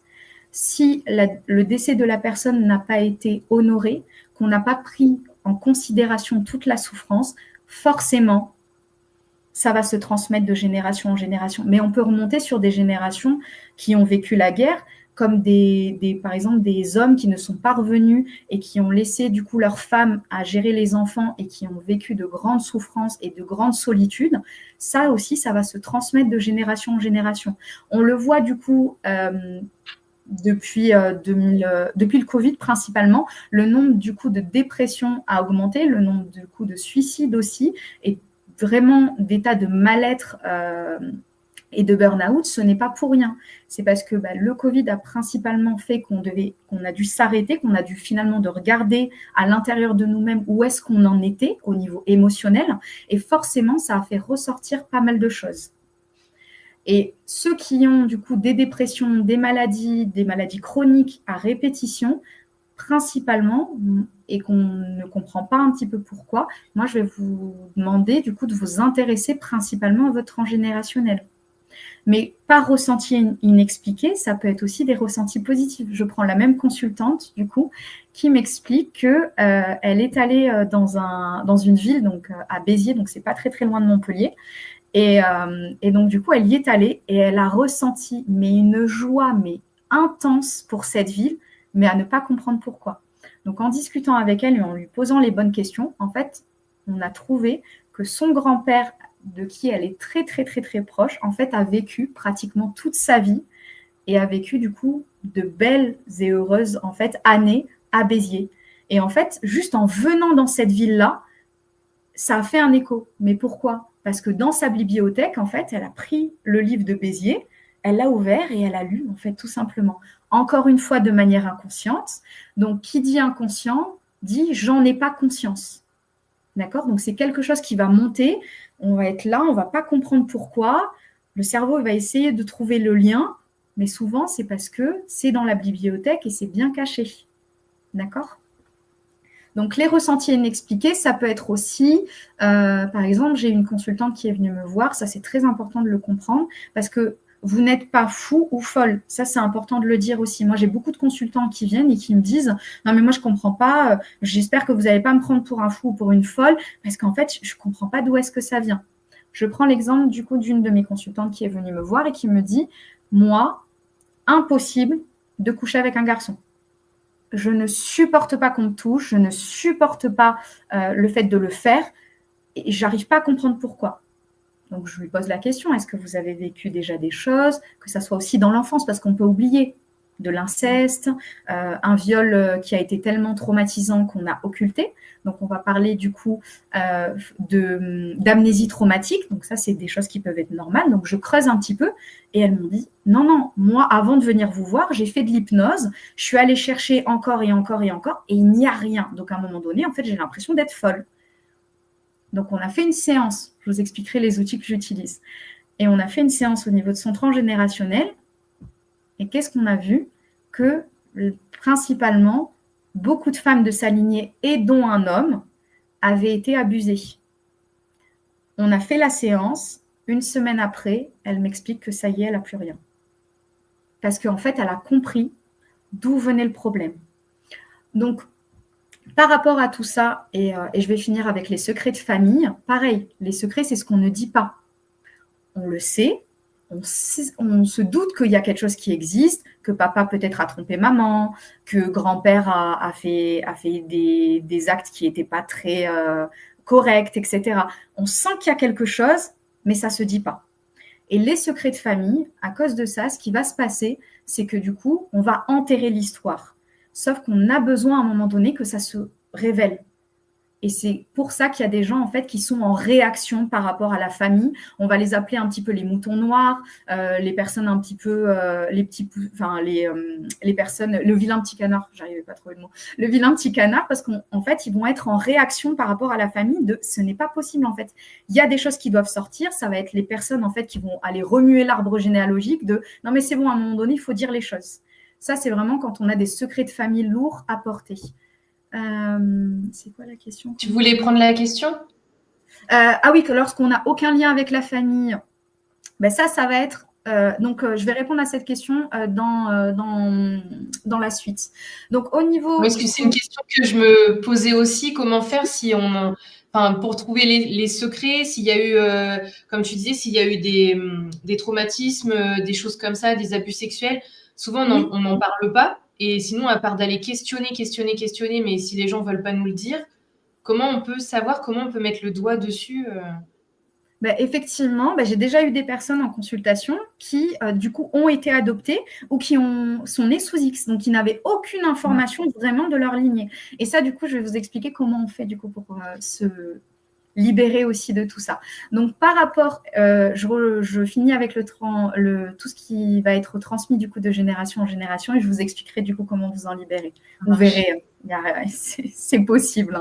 Si le décès de la personne n'a pas été honoré, qu'on n'a pas pris en considération toute la souffrance, forcément, ça va se transmettre de génération en génération. Mais on peut remonter sur des générations qui ont vécu la guerre, comme par exemple des hommes qui ne sont pas revenus et qui ont laissé du coup leurs femmes à gérer les enfants et qui ont vécu de grandes souffrances et de grandes solitudes. Ça aussi, ça va se transmettre de génération en génération. On le voit du coup depuis le Covid principalement, le nombre du coup de dépression a augmenté, le nombre du coup de suicides aussi, et vraiment d'états de mal-être et de burn-out, ce n'est pas pour rien. C'est parce que le Covid a principalement fait qu'on a dû s'arrêter, qu'on a dû finalement de regarder à l'intérieur de nous-mêmes où est-ce qu'on en était au niveau émotionnel, et forcément, ça a fait ressortir pas mal de choses. Et ceux qui ont du coup des dépressions, des maladies chroniques à répétition, principalement, et qu'on ne comprend pas un petit peu pourquoi, moi je vais vous demander du coup de vous intéresser principalement à votre transgénérationnel. Mais par ressenti inexpliqué, ça peut être aussi des ressentis positifs. Je prends la même consultante du coup qui m'explique que elle est allée dans une ville, donc à Béziers, donc c'est pas très très loin de Montpellier. Et donc, du coup, elle y est allée et elle a ressenti une joie intense pour cette ville, mais à ne pas comprendre pourquoi. Donc, en discutant avec elle et en lui posant les bonnes questions, en fait, on a trouvé que son grand-père, de qui elle est très, très, très, très proche, en fait, a vécu pratiquement toute sa vie et a vécu, du coup, de belles et heureuses, en fait, années à Béziers. Et en fait, juste en venant dans cette ville-là, ça a fait un écho. Mais pourquoi ? Parce que dans sa bibliothèque, en fait, elle a pris le livre de Béziers, elle l'a ouvert et elle a lu, en fait, tout simplement. Encore une fois, de manière inconsciente. Donc, qui dit inconscient, dit j'en ai pas conscience. D'accord ? Donc, c'est quelque chose qui va monter. On va être là, on ne va pas comprendre pourquoi. Le cerveau va essayer de trouver le lien, mais souvent, c'est parce que c'est dans la bibliothèque et c'est bien caché. D'accord ? Donc, les ressentis inexpliqués, ça peut être aussi, par exemple, j'ai une consultante qui est venue me voir, ça c'est très important de le comprendre, parce que vous n'êtes pas fou ou folle. Ça, c'est important de le dire aussi. Moi, j'ai beaucoup de consultants qui viennent et qui me disent « Non, mais moi, je ne comprends pas. J'espère que vous n'allez pas me prendre pour un fou ou pour une folle, parce qu'en fait, je ne comprends pas d'où est-ce que ça vient. » Je prends l'exemple du coup d'une de mes consultantes qui est venue me voir et qui me dit « Moi, impossible de coucher avec un garçon. Je ne supporte pas qu'on me touche, je ne supporte pas le fait de le faire et j'arrive pas à comprendre pourquoi. » Donc, je lui pose la question, est-ce que vous avez vécu déjà des choses, que ça soit aussi dans l'enfance, parce qu'on peut oublier de l'inceste, un viol qui a été tellement traumatisant qu'on a occulté. Donc, on va parler du coup d'amnésie traumatique. Donc, ça, c'est des choses qui peuvent être normales. Donc, je creuse un petit peu et elles m'ont dit, non, moi, avant de venir vous voir, j'ai fait de l'hypnose. Je suis allée chercher encore et encore et encore et il n'y a rien. Donc, à un moment donné, en fait, j'ai l'impression d'être folle. Donc, on a fait une séance. Je vous expliquerai les outils que j'utilise. Et on a fait une séance au niveau de son transgénérationnel. Et qu'est-ce qu'on a vu ? Que principalement, beaucoup de femmes de sa lignée, et dont un homme, avaient été abusées. On a fait la séance. Une semaine après, elle m'explique que ça y est, elle n'a plus rien. Parce qu'en fait, elle a compris d'où venait le problème. Donc, par rapport à tout ça, et je vais finir avec les secrets de famille, pareil, les secrets, c'est ce qu'on ne dit pas. On le sait, on se doute qu'il y a quelque chose qui existe, que papa peut-être a trompé maman, que grand-père a fait des actes qui n'étaient pas très corrects, etc. On sent qu'il y a quelque chose, mais ça ne se dit pas. Et les secrets de famille, à cause de ça, ce qui va se passer, c'est que du coup, on va enterrer l'histoire. Sauf qu'on a besoin à un moment donné que ça se révèle. Et c'est pour ça qu'il y a des gens en fait qui sont en réaction par rapport à la famille. On va les appeler un petit peu les moutons noirs, les personnes un petit peu, les personnes, le vilain petit canard. J'arrivais pas à trouver le mot. Le vilain petit canard parce qu'en fait ils vont être en réaction par rapport à la famille. Ce n'est pas possible en fait. Il y a des choses qui doivent sortir. Ça va être les personnes en fait qui vont aller remuer l'arbre généalogique de non mais c'est bon à un moment donné il faut dire les choses. Ça c'est vraiment quand on a des secrets de famille lourds à porter. C'est quoi la question? Tu voulais prendre la question? Ah oui, que lorsqu'on n'a aucun lien avec la famille, ben ça va être... je vais répondre à cette question dans la suite. Donc, au niveau... Parce que c'est une question que je me posais aussi. Comment faire si on... Enfin, pour trouver les secrets, s'il y a eu, comme tu disais, s'il y a eu des traumatismes, des choses comme ça, des abus sexuels, souvent Oui. on n'en parle pas. Et sinon, à part d'aller questionner, mais si les gens veulent pas nous le dire, comment on peut savoir, comment on peut mettre le doigt dessus Effectivement, j'ai déjà eu des personnes en consultation qui, du coup, ont été adoptées ou qui sont nées sous X, donc qui n'avaient aucune information vraiment de leur lignée. Et ça, du coup, je vais vous expliquer comment on fait, du coup, pour se libérer aussi de tout ça. Donc, par rapport, je finis avec tout ce qui va être transmis, du coup, de génération en génération, et je vous expliquerai, du coup, comment vous en libérer. Vous verrez, c'est possible.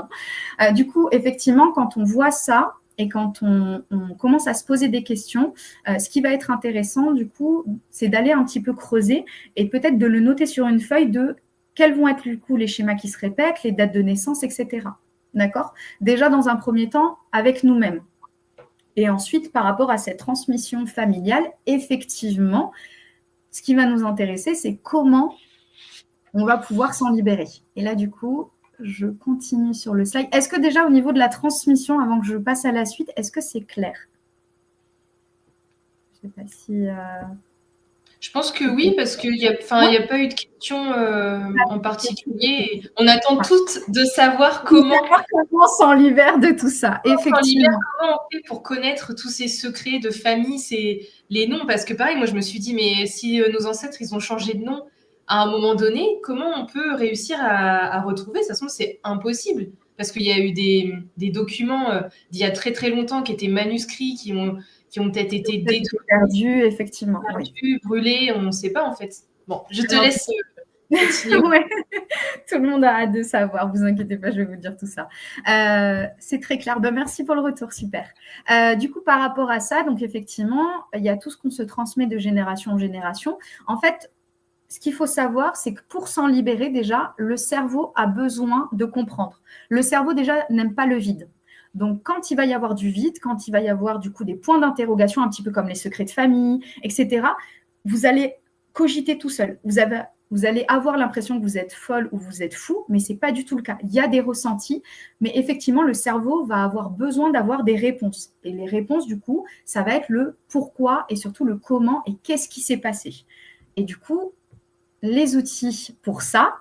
Hein. Du coup, effectivement, quand on voit ça, et quand on commence à se poser des questions, ce qui va être intéressant, du coup, c'est d'aller un petit peu creuser et peut-être de le noter sur une feuille de quels vont être, du coup, les schémas qui se répètent, les dates de naissance, etc. D'accord? Déjà, dans un premier temps, avec nous-mêmes. Et ensuite, par rapport à cette transmission familiale, effectivement, ce qui va nous intéresser, c'est comment on va pouvoir s'en libérer. Et là, du coup, je continue sur le slide. Est-ce que déjà, au niveau de la transmission, avant que je passe à la suite, est-ce que c'est clair? Je ne sais pas si... Je pense que oui, parce qu'il n'y a pas eu de question en particulier. On attend toutes de savoir comment on s'en libère de tout ça, effectivement. Comment on fait pour connaître tous ces secrets de famille, les noms? Parce que pareil, moi je me suis dit, mais si nos ancêtres, ils ont changé de nom à un moment donné, comment on peut réussir à retrouver? De toute façon, c'est impossible. Parce qu'il y a eu des documents d'il y a très très longtemps qui étaient manuscrits, qui ont peut-être été détruits, perdus, effectivement. brûlés, on ne sait pas en fait. Bon, je te laisse continuer. Ouais. Tout le monde a hâte de savoir, vous inquiétez pas, je vais vous dire tout ça. C'est très clair, merci pour le retour, super. Du coup, par rapport à ça, donc effectivement, il y a tout ce qu'on se transmet de génération en génération. En fait, ce qu'il faut savoir, c'est que pour s'en libérer, déjà, le cerveau a besoin de comprendre. Le cerveau, déjà, n'aime pas le vide. Donc, quand il va y avoir du vide, quand il va y avoir, du coup, des points d'interrogation, un petit peu comme les secrets de famille, etc., vous allez cogiter tout seul. Vous allez avoir l'impression que vous êtes folle ou vous êtes fou, mais ce n'est pas du tout le cas. Il y a des ressentis, mais effectivement, le cerveau va avoir besoin d'avoir des réponses. Et les réponses, du coup, ça va être le pourquoi et surtout le comment et qu'est-ce qui s'est passé. Et du coup, les outils pour ça,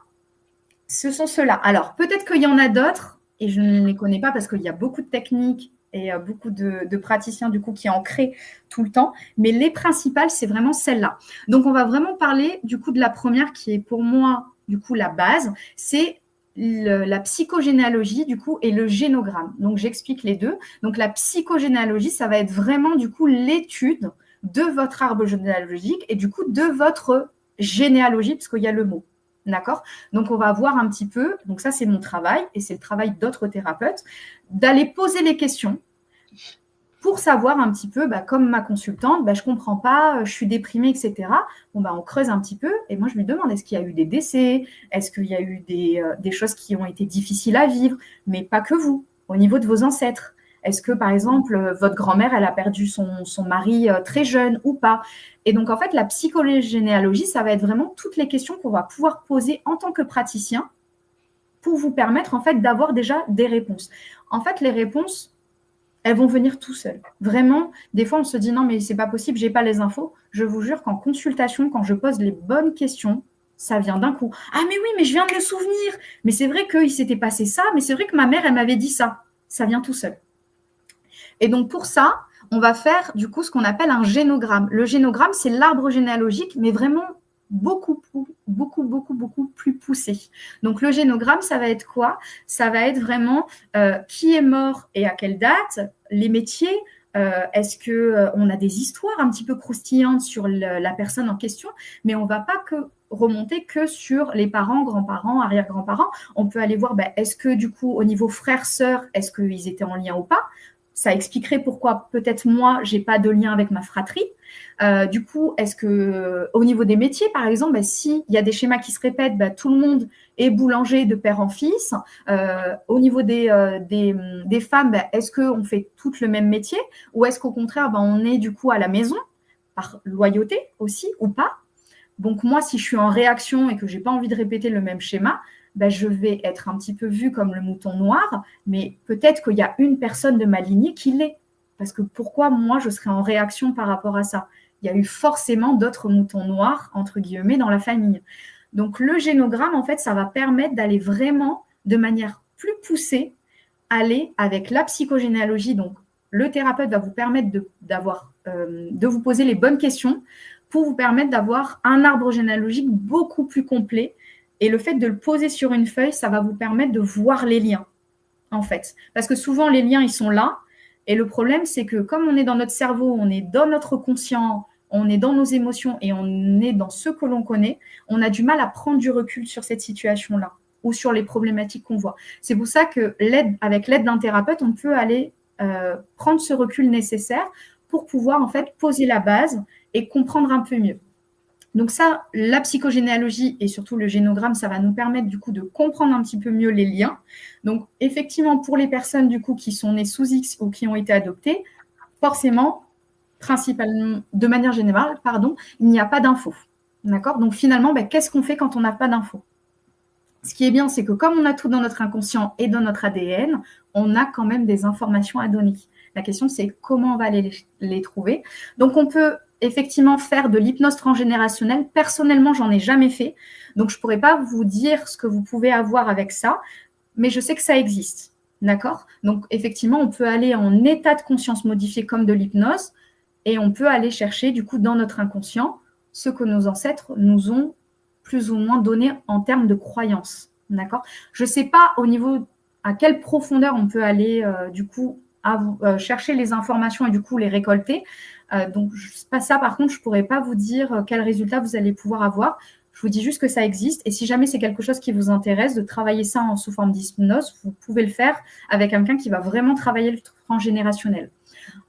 ce sont ceux-là. Alors, peut-être qu'il y en a d'autres, et je ne les connais pas parce qu'il y a beaucoup de techniques et beaucoup de praticiens, du coup, qui en créent tout le temps. Mais les principales, c'est vraiment celles-là. Donc, on va vraiment parler, du coup, de la première qui est pour moi, du coup, la base. C'est la psychogénéalogie, du coup, et le génogramme. Donc, j'explique les deux. Donc, la psychogénéalogie, ça va être vraiment, du coup, l'étude de votre arbre généalogique et, du coup, de votre généalogie, parce qu'il y a le mot. D'accord? Donc, on va voir un petit peu, donc ça, c'est mon travail, et c'est le travail d'autres thérapeutes, d'aller poser les questions pour savoir un petit peu, comme ma consultante, je ne comprends pas, je suis déprimée, etc. Bon, on creuse un petit peu, et moi, je lui demande, est-ce qu'il y a eu des décès? Est-ce qu'il y a eu des choses qui ont été difficiles à vivre? Mais pas que vous, au niveau de vos ancêtres. Est-ce que, par exemple, votre grand-mère, elle a perdu son mari très jeune ou pas? Et donc, en fait, la psychogénéalogie, ça va être vraiment toutes les questions qu'on va pouvoir poser en tant que praticien pour vous permettre, en fait, d'avoir déjà des réponses. En fait, les réponses, elles vont venir tout seules. Vraiment, des fois, on se dit, non, mais c'est pas possible, j'ai pas les infos. Je vous jure qu'en consultation, quand je pose les bonnes questions, ça vient d'un coup. Ah, mais oui, mais je viens de me souvenir. Mais c'est vrai qu'il s'était passé ça, mais c'est vrai que ma mère, elle m'avait dit ça. Ça vient tout seul. Et donc, pour ça, on va faire du coup ce qu'on appelle un génogramme. Le génogramme, c'est l'arbre généalogique, mais vraiment beaucoup plus poussé. Donc, le génogramme, ça va être quoi? Ça va être vraiment qui est mort et à quelle date, les métiers, est-ce qu'on a des histoires un petit peu croustillantes sur la personne en question, mais on ne va pas remonter que sur les parents, grands-parents, arrière-grands-parents. On peut aller voir, est-ce que du coup, au niveau frères-sœurs, est-ce qu'ils étaient en lien ou pas? Ça expliquerait pourquoi peut-être moi, je n'ai pas de lien avec ma fratrie. Du coup, est-ce que au niveau des métiers, par exemple, s'il y a des schémas qui se répètent, tout le monde est boulanger de père en fils. Au niveau des femmes, est-ce qu'on fait toutes le même métier ou est-ce qu'au contraire, on est du coup à la maison, par loyauté aussi ou pas? Donc moi, si je suis en réaction et que je n'ai pas envie de répéter le même schéma, je vais être un petit peu vue comme le mouton noir, mais peut-être qu'il y a une personne de ma lignée qui l'est. Parce que pourquoi moi, je serais en réaction par rapport à ça? Il y a eu forcément d'autres moutons noirs, entre guillemets, dans la famille. Donc le génogramme, en fait, ça va permettre d'aller vraiment de manière plus poussée, aller avec la psychogénéalogie. Donc le thérapeute va vous permettre de vous poser les bonnes questions pour vous permettre d'avoir un arbre généalogique beaucoup plus complet. Et le fait de le poser sur une feuille, ça va vous permettre de voir les liens, en fait. Parce que souvent, les liens, ils sont là. Et le problème, c'est que comme on est dans notre cerveau, on est dans notre conscient, on est dans nos émotions et on est dans ce que l'on connaît, on a du mal à prendre du recul sur cette situation-là ou sur les problématiques qu'on voit. C'est pour ça que avec l'aide d'un thérapeute, on peut aller prendre ce recul nécessaire pour pouvoir en fait poser la base et comprendre un peu mieux. Donc ça, la psychogénéalogie et surtout le génogramme, ça va nous permettre du coup de comprendre un petit peu mieux les liens. Donc effectivement, pour les personnes du coup qui sont nées sous X ou qui ont été adoptées, forcément, principalement, de manière générale, il n'y a pas d'infos. D'accord? Donc finalement, qu'est-ce qu'on fait quand on n'a pas d'infos? Ce qui est bien, c'est que comme on a tout dans notre inconscient et dans notre ADN, on a quand même des informations à donner. La question, c'est comment on va les trouver. Donc, on peut effectivement faire de l'hypnose transgénérationnelle. Personnellement, j'en ai jamais fait. Donc, je ne pourrais pas vous dire ce que vous pouvez avoir avec ça, mais je sais que ça existe. D'accord? Donc, effectivement, on peut aller en état de conscience modifié comme de l'hypnose et on peut aller chercher, du coup, dans notre inconscient, ce que nos ancêtres nous ont plus ou moins donné en termes de croyances. D'accord? Je ne sais pas au niveau à quelle profondeur on peut aller, du coup, chercher les informations et du coup les récolter. Donc, pas ça, par contre, je ne pourrais pas vous dire quel résultat vous allez pouvoir avoir. Je vous dis juste que ça existe. Et si jamais c'est quelque chose qui vous intéresse, de travailler ça sous forme d'hypnose, vous pouvez le faire avec quelqu'un qui va vraiment travailler le transgénérationnel.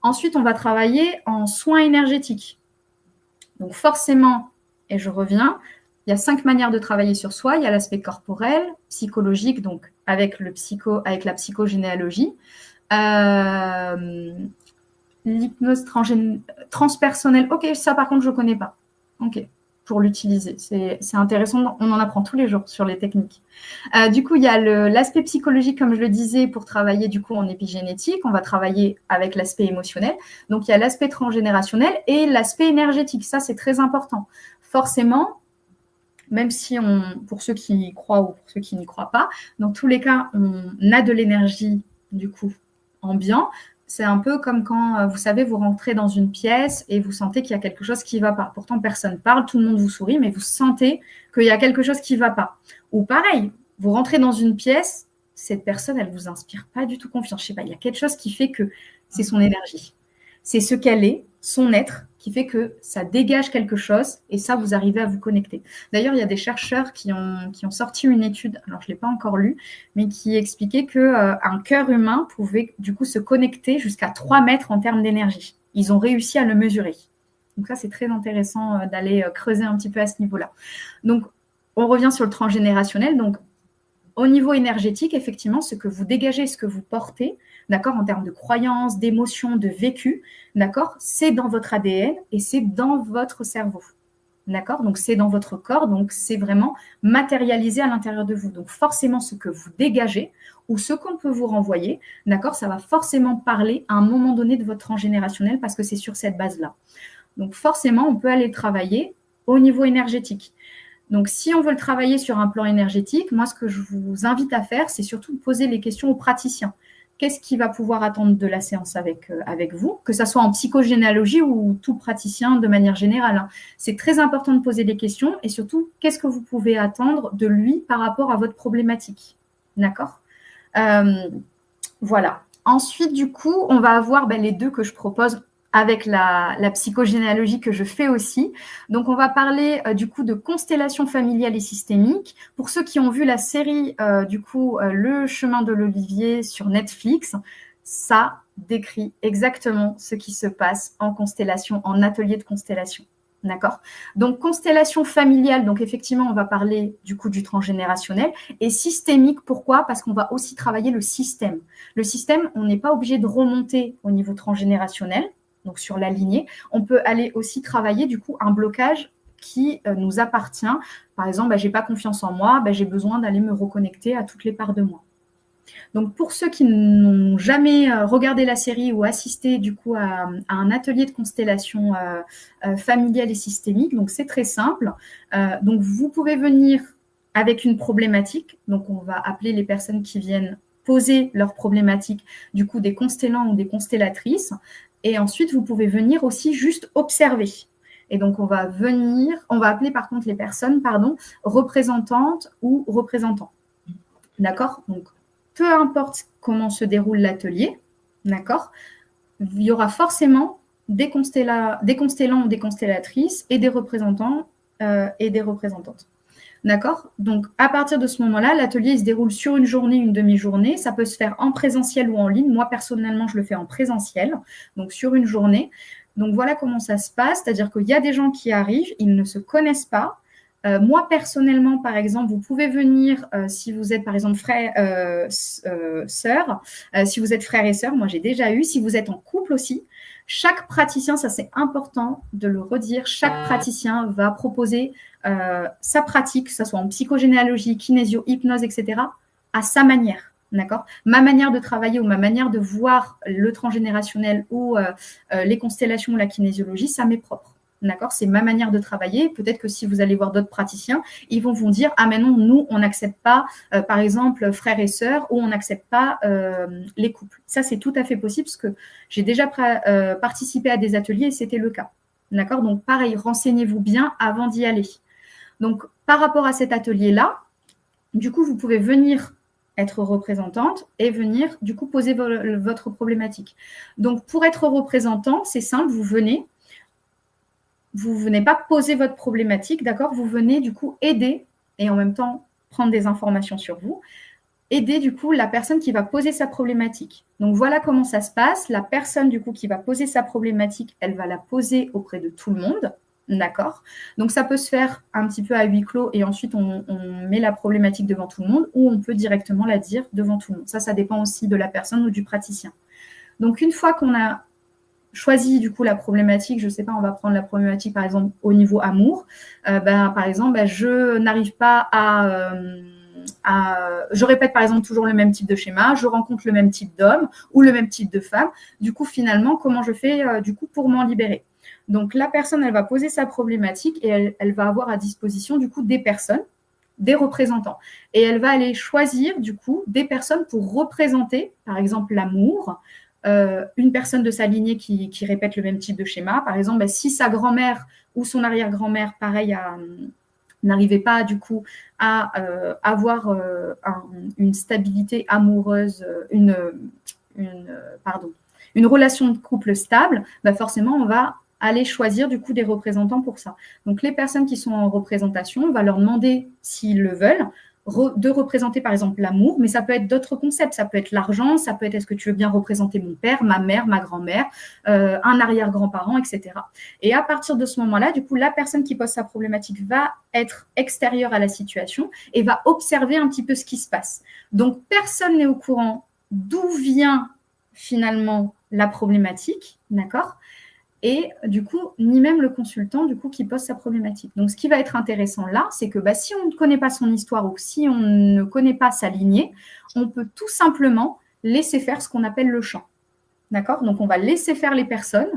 Ensuite, on va travailler en soins énergétiques. Donc, forcément, et je reviens, il y a 5 manières de travailler sur soi. Il y a l'aspect corporel, psychologique, donc avec la psychogénéalogie. L'hypnose transpersonnelle. Ok, ça par contre, je ne connais pas. Ok, pour l'utiliser. C'est intéressant. On en apprend tous les jours sur les techniques. Du coup, il y a l'aspect psychologique, comme je le disais, pour travailler du coup en épigénétique. On va travailler avec l'aspect émotionnel. Donc, il y a l'aspect transgénérationnel et l'aspect énergétique. Ça, c'est très important. Forcément, même si pour ceux qui y croient ou pour ceux qui n'y croient pas, dans tous les cas, on a de l'énergie, du coup, ambiant. C'est un peu comme quand, vous savez, vous rentrez dans une pièce et vous sentez qu'il y a quelque chose qui ne va pas. Pourtant, personne ne parle, tout le monde vous sourit, mais vous sentez qu'il y a quelque chose qui ne va pas. Ou pareil, vous rentrez dans une pièce, cette personne, elle ne vous inspire pas du tout confiance. Je ne sais pas, il y a quelque chose qui fait que c'est son énergie. C'est ce qu'elle est, son être, qui fait que ça dégage quelque chose et ça, vous arrivez à vous connecter. D'ailleurs, il y a des chercheurs qui ont sorti une étude, alors je ne l'ai pas encore lue, mais qui expliquait qu'un cœur humain pouvait du coup se connecter jusqu'à 3 mètres en termes d'énergie. Ils ont réussi à le mesurer. Donc ça, c'est très intéressant d'aller creuser un petit peu à ce niveau-là. Donc, on revient sur le transgénérationnel. Donc, au niveau énergétique, effectivement, ce que vous dégagez, ce que vous portez, d'accord, en termes de croyances, d'émotions, de vécu, d'accord, c'est dans votre ADN et c'est dans votre cerveau, d'accord. Donc, c'est dans votre corps, donc c'est vraiment matérialisé à l'intérieur de vous. Donc, forcément, ce que vous dégagez ou ce qu'on peut vous renvoyer, d'accord, ça va forcément parler à un moment donné de votre transgénérationnel parce que c'est sur cette base-là. Donc, forcément, on peut aller travailler au niveau énergétique. Donc, si on veut le travailler sur un plan énergétique, moi, ce que je vous invite à faire, c'est surtout de poser les questions aux praticiens. Qu'est-ce qui va pouvoir attendre de la séance avec vous, que ce soit en psychogénéalogie ou tout praticien de manière générale. C'est très important de poser des questions et surtout, qu'est-ce que vous pouvez attendre de lui par rapport à votre problématique. D'accord ? Voilà. Ensuite, du coup, on va avoir les deux que je propose avec la psychogénéalogie que je fais aussi. Donc, on va parler du coup de constellation familiale et systémique. Pour ceux qui ont vu la série, Le chemin de l'Olivier sur Netflix, ça décrit exactement ce qui se passe en constellation, en atelier de constellation. D'accord? Donc, constellation familiale, donc effectivement, on va parler du coup du transgénérationnel. Et systémique, pourquoi? Parce qu'on va aussi travailler le système. Le système, on n'est pas obligé de remonter au niveau transgénérationnel, donc sur la lignée. On peut aller aussi travailler du coup un blocage qui nous appartient. Par exemple, je n'ai pas confiance en moi, j'ai besoin d'aller me reconnecter à toutes les parts de moi. Donc, pour ceux qui n'ont jamais regardé la série ou assisté du coup à un atelier de constellation familiale et systémique, donc c'est très simple. Donc, vous pouvez venir avec une problématique. Donc, on va appeler les personnes qui viennent poser leurs problématiques, du coup, des constellants ou des constellatrices. Et ensuite, vous pouvez venir aussi juste observer. Et donc, on va appeler par contre les personnes, représentantes ou représentants. D'accord? Donc, peu importe comment se déroule l'atelier, d'accord, il y aura forcément des constellants ou des constellatrices et des représentants et des représentantes. D'accord? Donc, à partir de ce moment-là, l'atelier se déroule sur une journée, une demi-journée. Ça peut se faire en présentiel ou en ligne. Moi, personnellement, je le fais en présentiel, donc sur une journée. Donc, voilà comment ça se passe. C'est-à-dire qu'il y a des gens qui arrivent, ils ne se connaissent pas. Moi, personnellement, par exemple, vous pouvez venir si vous êtes, par exemple, sœur, si vous êtes frère et sœur, moi, j'ai déjà eu. Si vous êtes en couple aussi, chaque praticien, ça c'est important de le redire, chaque praticien va proposer sa pratique, que ce soit en psychogénéalogie, kinésio, hypnose, etc., à sa manière. D'accord? Ma manière de travailler ou ma manière de voir le transgénérationnel ou les constellations ou la kinésiologie, ça m'est propre. D'accord? C'est ma manière de travailler. Peut-être que si vous allez voir d'autres praticiens, ils vont vous dire « Ah, mais non, nous, on n'accepte pas, par exemple, frères et sœurs ou on n'accepte pas les couples. » Ça, c'est tout à fait possible parce que j'ai déjà participé à des ateliers et c'était le cas. D'accord? Donc, pareil, renseignez-vous bien avant d'y aller. Donc, par rapport à cet atelier-là, du coup, vous pouvez venir être représentante et venir, du coup, poser votre problématique. Donc, pour être représentant, c'est simple, vous venez pas poser votre problématique, d'accord? Vous venez du coup aider et en même temps prendre des informations sur vous, aider du coup la personne qui va poser sa problématique. Donc voilà comment ça se passe. La personne du coup qui va poser sa problématique, elle va la poser auprès de tout le monde, d'accord? Donc ça peut se faire un petit peu à huis clos et ensuite on met la problématique devant tout le monde ou on peut directement la dire devant tout le monde. Ça dépend aussi de la personne ou du praticien. Donc une fois qu'on a choisi du coup la problématique, je ne sais pas, on va prendre la problématique par exemple au niveau amour, par exemple, je n'arrive pas je répète par exemple toujours le même type de schéma, je rencontre le même type d'homme ou le même type de femme, du coup finalement comment je fais du coup pour m'en libérer? Donc la personne elle va poser sa problématique et elle va avoir à disposition du coup des personnes, des représentants. Et elle va aller choisir du coup des personnes pour représenter par exemple l'amour, une personne de sa lignée qui répète le même type de schéma. Par exemple, si sa grand-mère ou son arrière-grand-mère, pareil, n'arrivait pas du coup à avoir une stabilité amoureuse, une relation de couple stable, forcément, on va aller choisir du coup des représentants pour ça. Donc, les personnes qui sont en représentation, on va leur demander s'ils le veulent, de représenter par exemple l'amour, mais ça peut être d'autres concepts, ça peut être l'argent, ça peut être est-ce que tu veux bien représenter mon père, ma mère, ma grand-mère, un arrière-grand-parent, etc. Et à partir de ce moment-là, du coup, la personne qui pose sa problématique va être extérieure à la situation et va observer un petit peu ce qui se passe. Donc, personne n'est au courant d'où vient finalement la problématique, d'accord ? Et du coup, ni même le consultant du coup qui pose sa problématique. Donc, ce qui va être intéressant là, c'est que si on ne connaît pas son histoire ou si on ne connaît pas sa lignée, on peut tout simplement laisser faire ce qu'on appelle le champ. D'accord? Donc, on va laisser faire les personnes.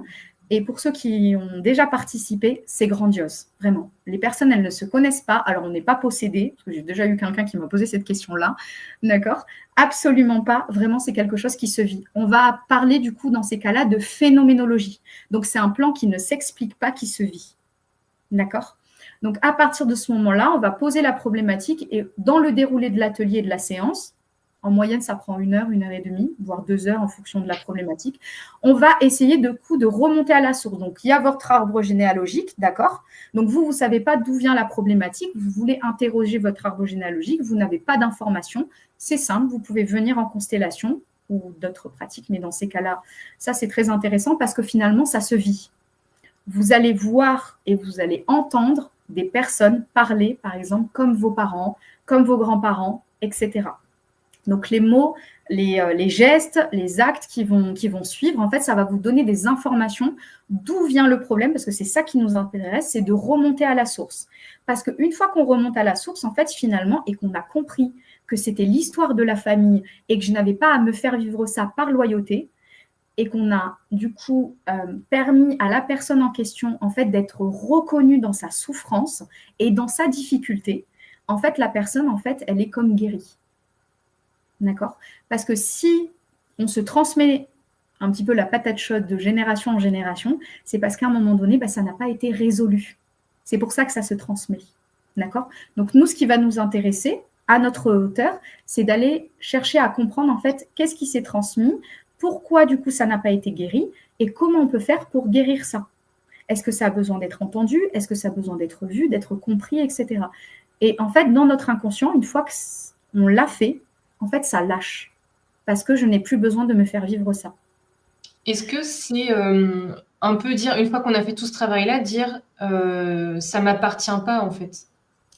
Et pour ceux qui ont déjà participé, c'est grandiose, vraiment. Les personnes, elles ne se connaissent pas, alors on n'est pas possédé, parce que j'ai déjà eu quelqu'un qui m'a posé cette question-là, d'accord? Absolument pas, vraiment, c'est quelque chose qui se vit. On va parler du coup, dans ces cas-là, de phénoménologie. Donc, c'est un plan qui ne s'explique pas, qui se vit, d'accord? Donc, à partir de ce moment-là, on va poser la problématique et dans le déroulé de l'atelier et de la séance, en moyenne, ça prend 1 heure, 1 heure et demie, voire 2 heures en fonction de la problématique. On va essayer de remonter à la source. Donc, il y a votre arbre généalogique, d'accord? Donc, vous ne savez pas d'où vient la problématique. Vous voulez interroger votre arbre généalogique. Vous n'avez pas d'informations. C'est simple. Vous pouvez venir en constellation ou d'autres pratiques, mais dans ces cas-là, ça c'est très intéressant parce que finalement, ça se vit. Vous allez voir et vous allez entendre des personnes parler, par exemple, comme vos parents, comme vos grands-parents, etc. Donc les mots, les gestes, les actes qui vont suivre, en fait, ça va vous donner des informations d'où vient le problème, parce que c'est ça qui nous intéresse, c'est de remonter à la source. Parce qu'une fois qu'on remonte à la source, en fait, finalement, et qu'on a compris que c'était l'histoire de la famille et que je n'avais pas à me faire vivre ça par loyauté, et qu'on a du coup permis à la personne en question, en fait, d'être reconnue dans sa souffrance et dans sa difficulté, en fait, la personne, en fait, elle est comme guérie. D'accord? Parce que si on se transmet un petit peu la patate chaude de génération en génération, c'est parce qu'à un moment donné, ça n'a pas été résolu. C'est pour ça que ça se transmet. D'accord? Donc, nous, ce qui va nous intéresser, à notre hauteur, c'est d'aller chercher à comprendre, en fait, qu'est-ce qui s'est transmis, pourquoi, du coup, ça n'a pas été guéri, et comment on peut faire pour guérir ça. Est-ce que ça a besoin d'être entendu? Est-ce que ça a besoin d'être vu, d'être compris, etc. Et en fait, dans notre inconscient, une fois qu'on l'a fait, en fait, ça lâche. Parce que je n'ai plus besoin de me faire vivre ça. Est-ce que c'est un peu dire, une fois qu'on a fait tout ce travail-là, dire ça m'appartient pas en fait?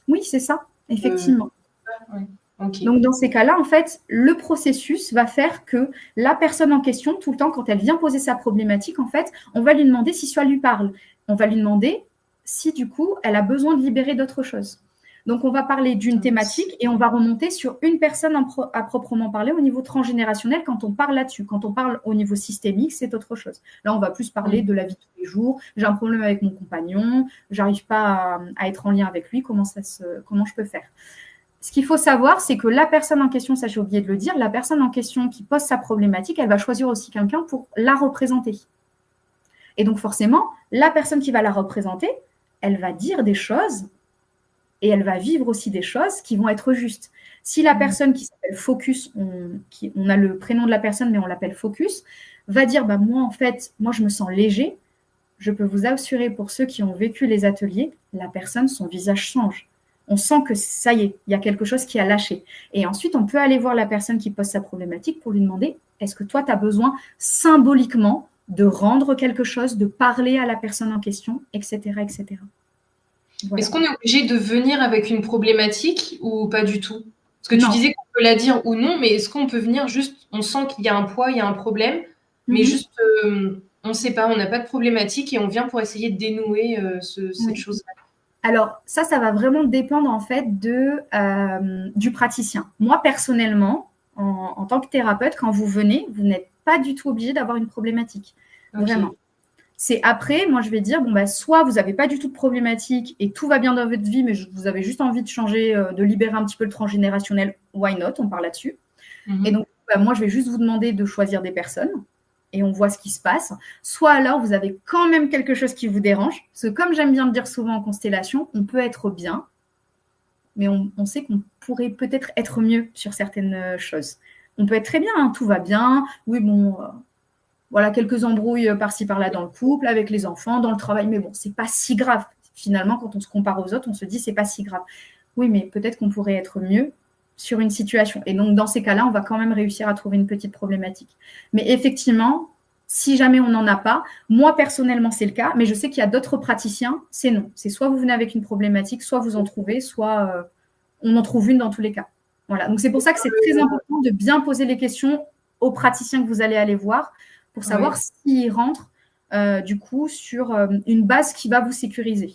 Oui, c'est ça, effectivement. Ouais. Okay. Donc, dans ces cas-là, en fait, le processus va faire que la personne en question, tout le temps, quand elle vient poser sa problématique, en fait, on va lui demander si ça lui parle. On va lui demander si, du coup, elle a besoin de libérer d'autres choses. Donc, on va parler d'une thématique et on va remonter sur une personne à proprement parler au niveau transgénérationnel quand on parle là-dessus. Quand on parle au niveau systémique, c'est autre chose. Là, on va plus parler de la vie de tous les jours. J'ai un problème avec mon compagnon, j'arrive pas à être en lien avec lui, comment je peux faire? Ce qu'il faut savoir, c'est que la personne en question, ça j'ai oublié de le dire, la personne en question qui pose sa problématique, elle va choisir aussi quelqu'un pour la représenter. Et donc forcément, la personne qui va la représenter, elle va dire des choses et elle va vivre aussi des choses qui vont être justes. Si la personne qui s'appelle Focus, on a le prénom de la personne, mais on l'appelle Focus, va dire, moi en fait, moi je me sens léger, je peux vous assurer pour ceux qui ont vécu les ateliers, la personne, son visage change. On sent que ça y est, il y a quelque chose qui a lâché. Et ensuite, on peut aller voir la personne qui pose sa problématique pour lui demander, est-ce que toi, tu as besoin symboliquement de rendre quelque chose, de parler à la personne en question, etc. etc. Voilà. Est-ce qu'on est obligé de venir avec une problématique ou pas du tout? Parce que tu disais qu'on peut la dire ou non, mais est-ce qu'on peut venir juste, on sent qu'il y a un poids, il y a un problème, mais juste, on ne sait pas, on n'a pas de problématique et on vient pour essayer de dénouer cette chose-là? Alors, ça va vraiment dépendre en fait du praticien. Moi, personnellement, en tant que thérapeute, quand vous venez, vous n'êtes pas du tout obligé d'avoir une problématique. Okay. Vraiment. C'est après, moi, je vais dire, soit vous n'avez pas du tout de problématique et tout va bien dans votre vie, mais vous avez juste envie de changer, de libérer un petit peu le transgénérationnel, why not? On parle là-dessus. Et donc, moi, je vais juste vous demander de choisir des personnes et on voit ce qui se passe. Soit alors, vous avez quand même quelque chose qui vous dérange. Parce que comme j'aime bien le dire souvent en constellation, on peut être bien, mais on sait qu'on pourrait peut-être être mieux sur certaines choses. On peut être très bien, hein, tout va bien. Oui, voilà, quelques embrouilles par-ci, par-là dans le couple, avec les enfants, dans le travail. Mais bon, c'est pas si grave. Finalement, quand on se compare aux autres, on se dit, c'est pas si grave. Oui, mais peut-être qu'on pourrait être mieux sur une situation. Et donc, dans ces cas-là, on va quand même réussir à trouver une petite problématique. Mais effectivement, si jamais on n'en a pas, moi, personnellement, c'est le cas, mais je sais qu'il y a d'autres praticiens, c'est non. C'est soit vous venez avec une problématique, soit vous en trouvez, soit on en trouve une dans tous les cas. Voilà. Donc, c'est pour ça que c'est très important de bien poser les questions aux praticiens que vous allez aller voir pour savoir s'ils rentrent, du coup, sur une base qui va vous sécuriser.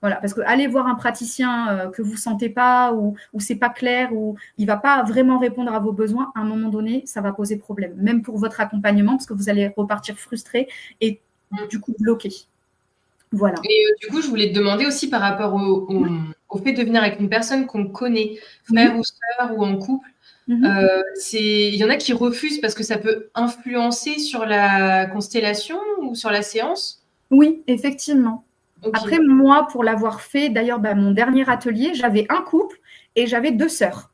Voilà, parce que aller voir un praticien que vous ne sentez pas ou c'est pas clair ou il ne va pas vraiment répondre à vos besoins, à un moment donné, ça va poser problème, même pour votre accompagnement, parce que vous allez repartir frustré et du coup bloqué. Voilà. Et du coup, je voulais te demander aussi par rapport au fait de venir avec une personne qu'on connaît, frère ou sœur ou en couple. Il y en a qui refusent parce que ça peut influencer sur la constellation ou sur la séance? Oui, effectivement. Okay. Après, moi, pour l'avoir fait, d'ailleurs, mon dernier atelier, j'avais un couple et j'avais 2 sœurs.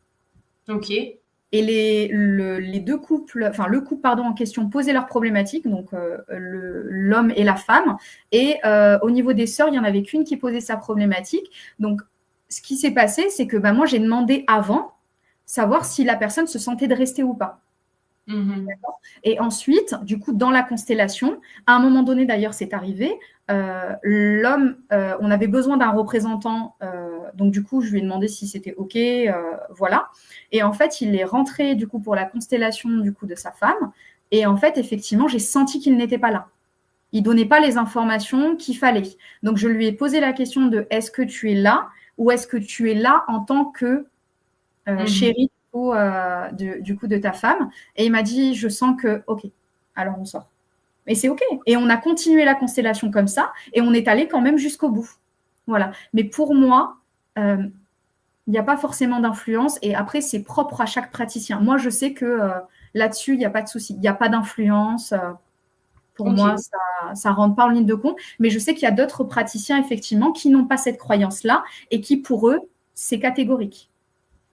Ok. Et les deux couples, enfin le couple en question posait leurs problématiques, donc l'homme et la femme. Et au niveau des sœurs, il n'y en avait qu'une qui posait sa problématique. Donc, ce qui s'est passé, c'est que moi, j'ai demandé avant savoir si la personne se sentait de rester ou pas. Mhm. Et ensuite, du coup, dans la constellation, à un moment donné, d'ailleurs, c'est arrivé, l'homme, on avait besoin d'un représentant, donc du coup, je lui ai demandé si c'était OK, voilà. Et en fait, il est rentré, du coup, pour la constellation, du coup, de sa femme. Et en fait, effectivement, j'ai senti qu'il n'était pas là. Il ne donnait pas les informations qu'il fallait. Donc, je lui ai posé la question de est-ce que tu es là ou est-ce que tu es là en tant que Mhm. chérie du coup de ta femme. Et il m'a dit, je sens que, OK, alors on sort. Et c'est OK. Et on a continué la constellation comme ça et on est allé quand même jusqu'au bout. Voilà. Mais pour moi, il n'y a pas forcément d'influence. Et après, c'est propre à chaque praticien. Moi, je sais que là-dessus, il n'y a pas de souci. Il n'y a pas d'influence. Pour moi, Ok. ça ne rentre pas en ligne de compte. Mais je sais qu'il y a d'autres praticiens, effectivement, qui n'ont pas cette croyance-là et qui, pour eux, c'est catégorique.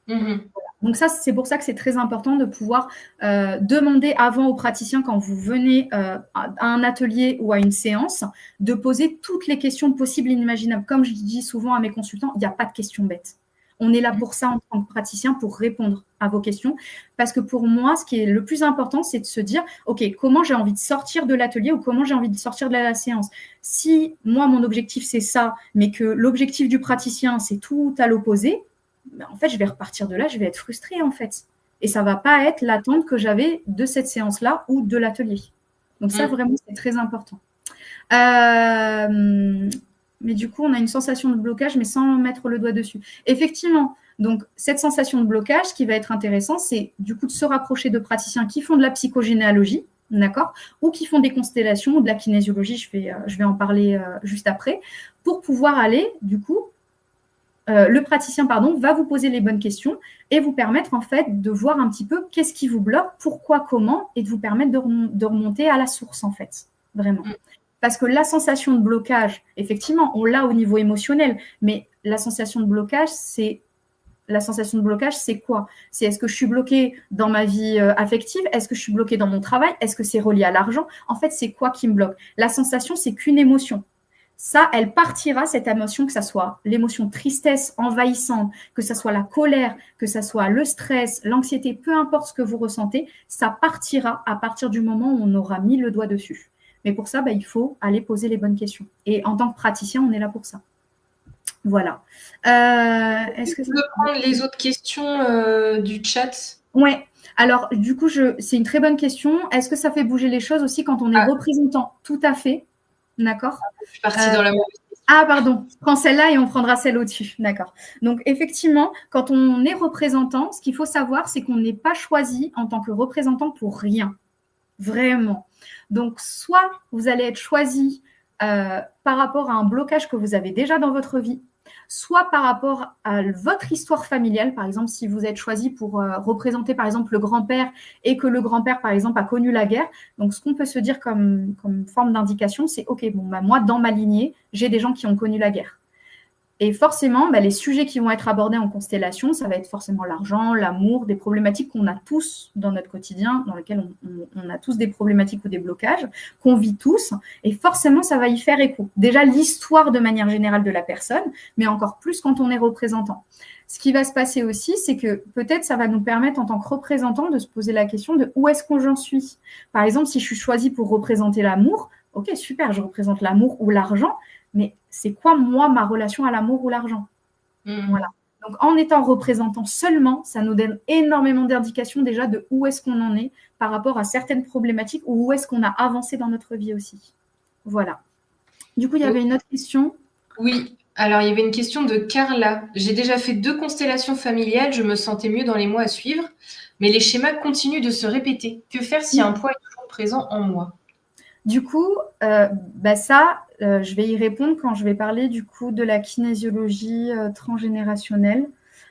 Mhm. Donc ça, c'est pour ça que c'est très important de pouvoir demander avant aux praticiens, quand vous venez à un atelier ou à une séance, de poser toutes les questions possibles et inimaginables. Comme je dis souvent à mes consultants, il n'y a pas de questions bêtes. On est là pour ça en tant que praticien, pour répondre à vos questions. Parce que pour moi, ce qui est le plus important, c'est de se dire, OK, comment j'ai envie de sortir de l'atelier ou comment j'ai envie de sortir de la séance. Si moi, mon objectif, c'est ça, mais que l'objectif du praticien, c'est tout à l'opposé, ben, en fait, je vais repartir de là, je vais être frustrée, en fait. Et ça ne va pas être l'attente que j'avais de cette séance-là ou de l'atelier. Donc ça, Mhm. vraiment, c'est très important. Mais du coup, on a une sensation de blocage, mais sans mettre le doigt dessus. Effectivement, donc cette sensation de blocage, ce qui va être intéressant, c'est du coup de se rapprocher de praticiens qui font de la psychogénéalogie, d'accord, ou qui font des constellations ou de la kinésiologie, je vais en parler juste après, pour pouvoir aller, du coup, le praticien va vous poser les bonnes questions et vous permettre en fait de voir un petit peu qu'est-ce qui vous bloque, pourquoi, comment, et de vous permettre de remonter à la source en fait, vraiment. Parce que la sensation de blocage, effectivement, on l'a au niveau émotionnel, mais la sensation de blocage, c'est quoi? C'est est-ce que je suis bloquée dans ma vie affective? Est-ce que je suis bloquée dans mon travail? Est-ce que c'est relié à l'argent? En fait, c'est quoi qui me bloque? La sensation, c'est qu'une émotion. Ça, elle partira, cette émotion, que ça soit l'émotion tristesse envahissante, que ça soit la colère, que ça soit le stress, l'anxiété, peu importe ce que vous ressentez, ça partira à partir du moment où on aura mis le doigt dessus. Mais pour ça, il faut aller poser les bonnes questions. Et en tant que praticien, on est là pour ça. Voilà. Est-ce que Tu peux prendre les autres questions du chat? Ouais. Alors, du coup, c'est une très bonne question. Est-ce que ça fait bouger les choses aussi quand on est Ah, représentant? Tout à fait. D'accord. je suis partie dans la mauvaise question. Ah, pardon, prends celle-là et on prendra celle au-dessus. D'accord. Donc, effectivement, quand on est représentant, ce qu'il faut savoir, c'est qu'on n'est pas choisi en tant que représentant pour rien. Vraiment. Donc, soit vous allez être choisi par rapport à un blocage que vous avez déjà dans votre vie, soit par rapport à votre histoire familiale. Par exemple, si vous êtes choisi pour représenter, par exemple, le grand-père et que le grand-père, par exemple, a connu la guerre. Donc, ce qu'on peut se dire comme forme d'indication, c'est, OK, bon, moi, dans ma lignée, j'ai des gens qui ont connu la guerre. Et forcément, les sujets qui vont être abordés en constellation, ça va être forcément l'argent, l'amour, des problématiques qu'on a tous dans notre quotidien, dans lesquelles on a tous des problématiques ou des blocages, qu'on vit tous. Et forcément, ça va y faire écho. Déjà, l'histoire de manière générale de la personne, mais encore plus quand on est représentant. Ce qui va se passer aussi, c'est que peut-être ça va nous permettre en tant que représentant de se poser la question de où est-ce que j'en suis. Par exemple, si je suis choisie pour représenter l'amour, ok, super, je représente l'amour ou l'argent, mais c'est quoi, moi, ma relation à l'amour ou l'argent? Voilà. Donc, en étant représentant seulement, ça nous donne énormément d'indications déjà de où est-ce qu'on en est par rapport à certaines problématiques ou où est-ce qu'on a avancé dans notre vie aussi. Voilà. Du coup, il y avait une autre question. Oui, alors il y avait une question de Carla. J'ai déjà fait 2 constellations familiales, je me sentais mieux dans les mois à suivre, mais les schémas continuent de se répéter. Que faire si un poids est toujours présent en moi? Du coup, je vais y répondre quand je vais parler du coup de la kinésiologie transgénérationnelle.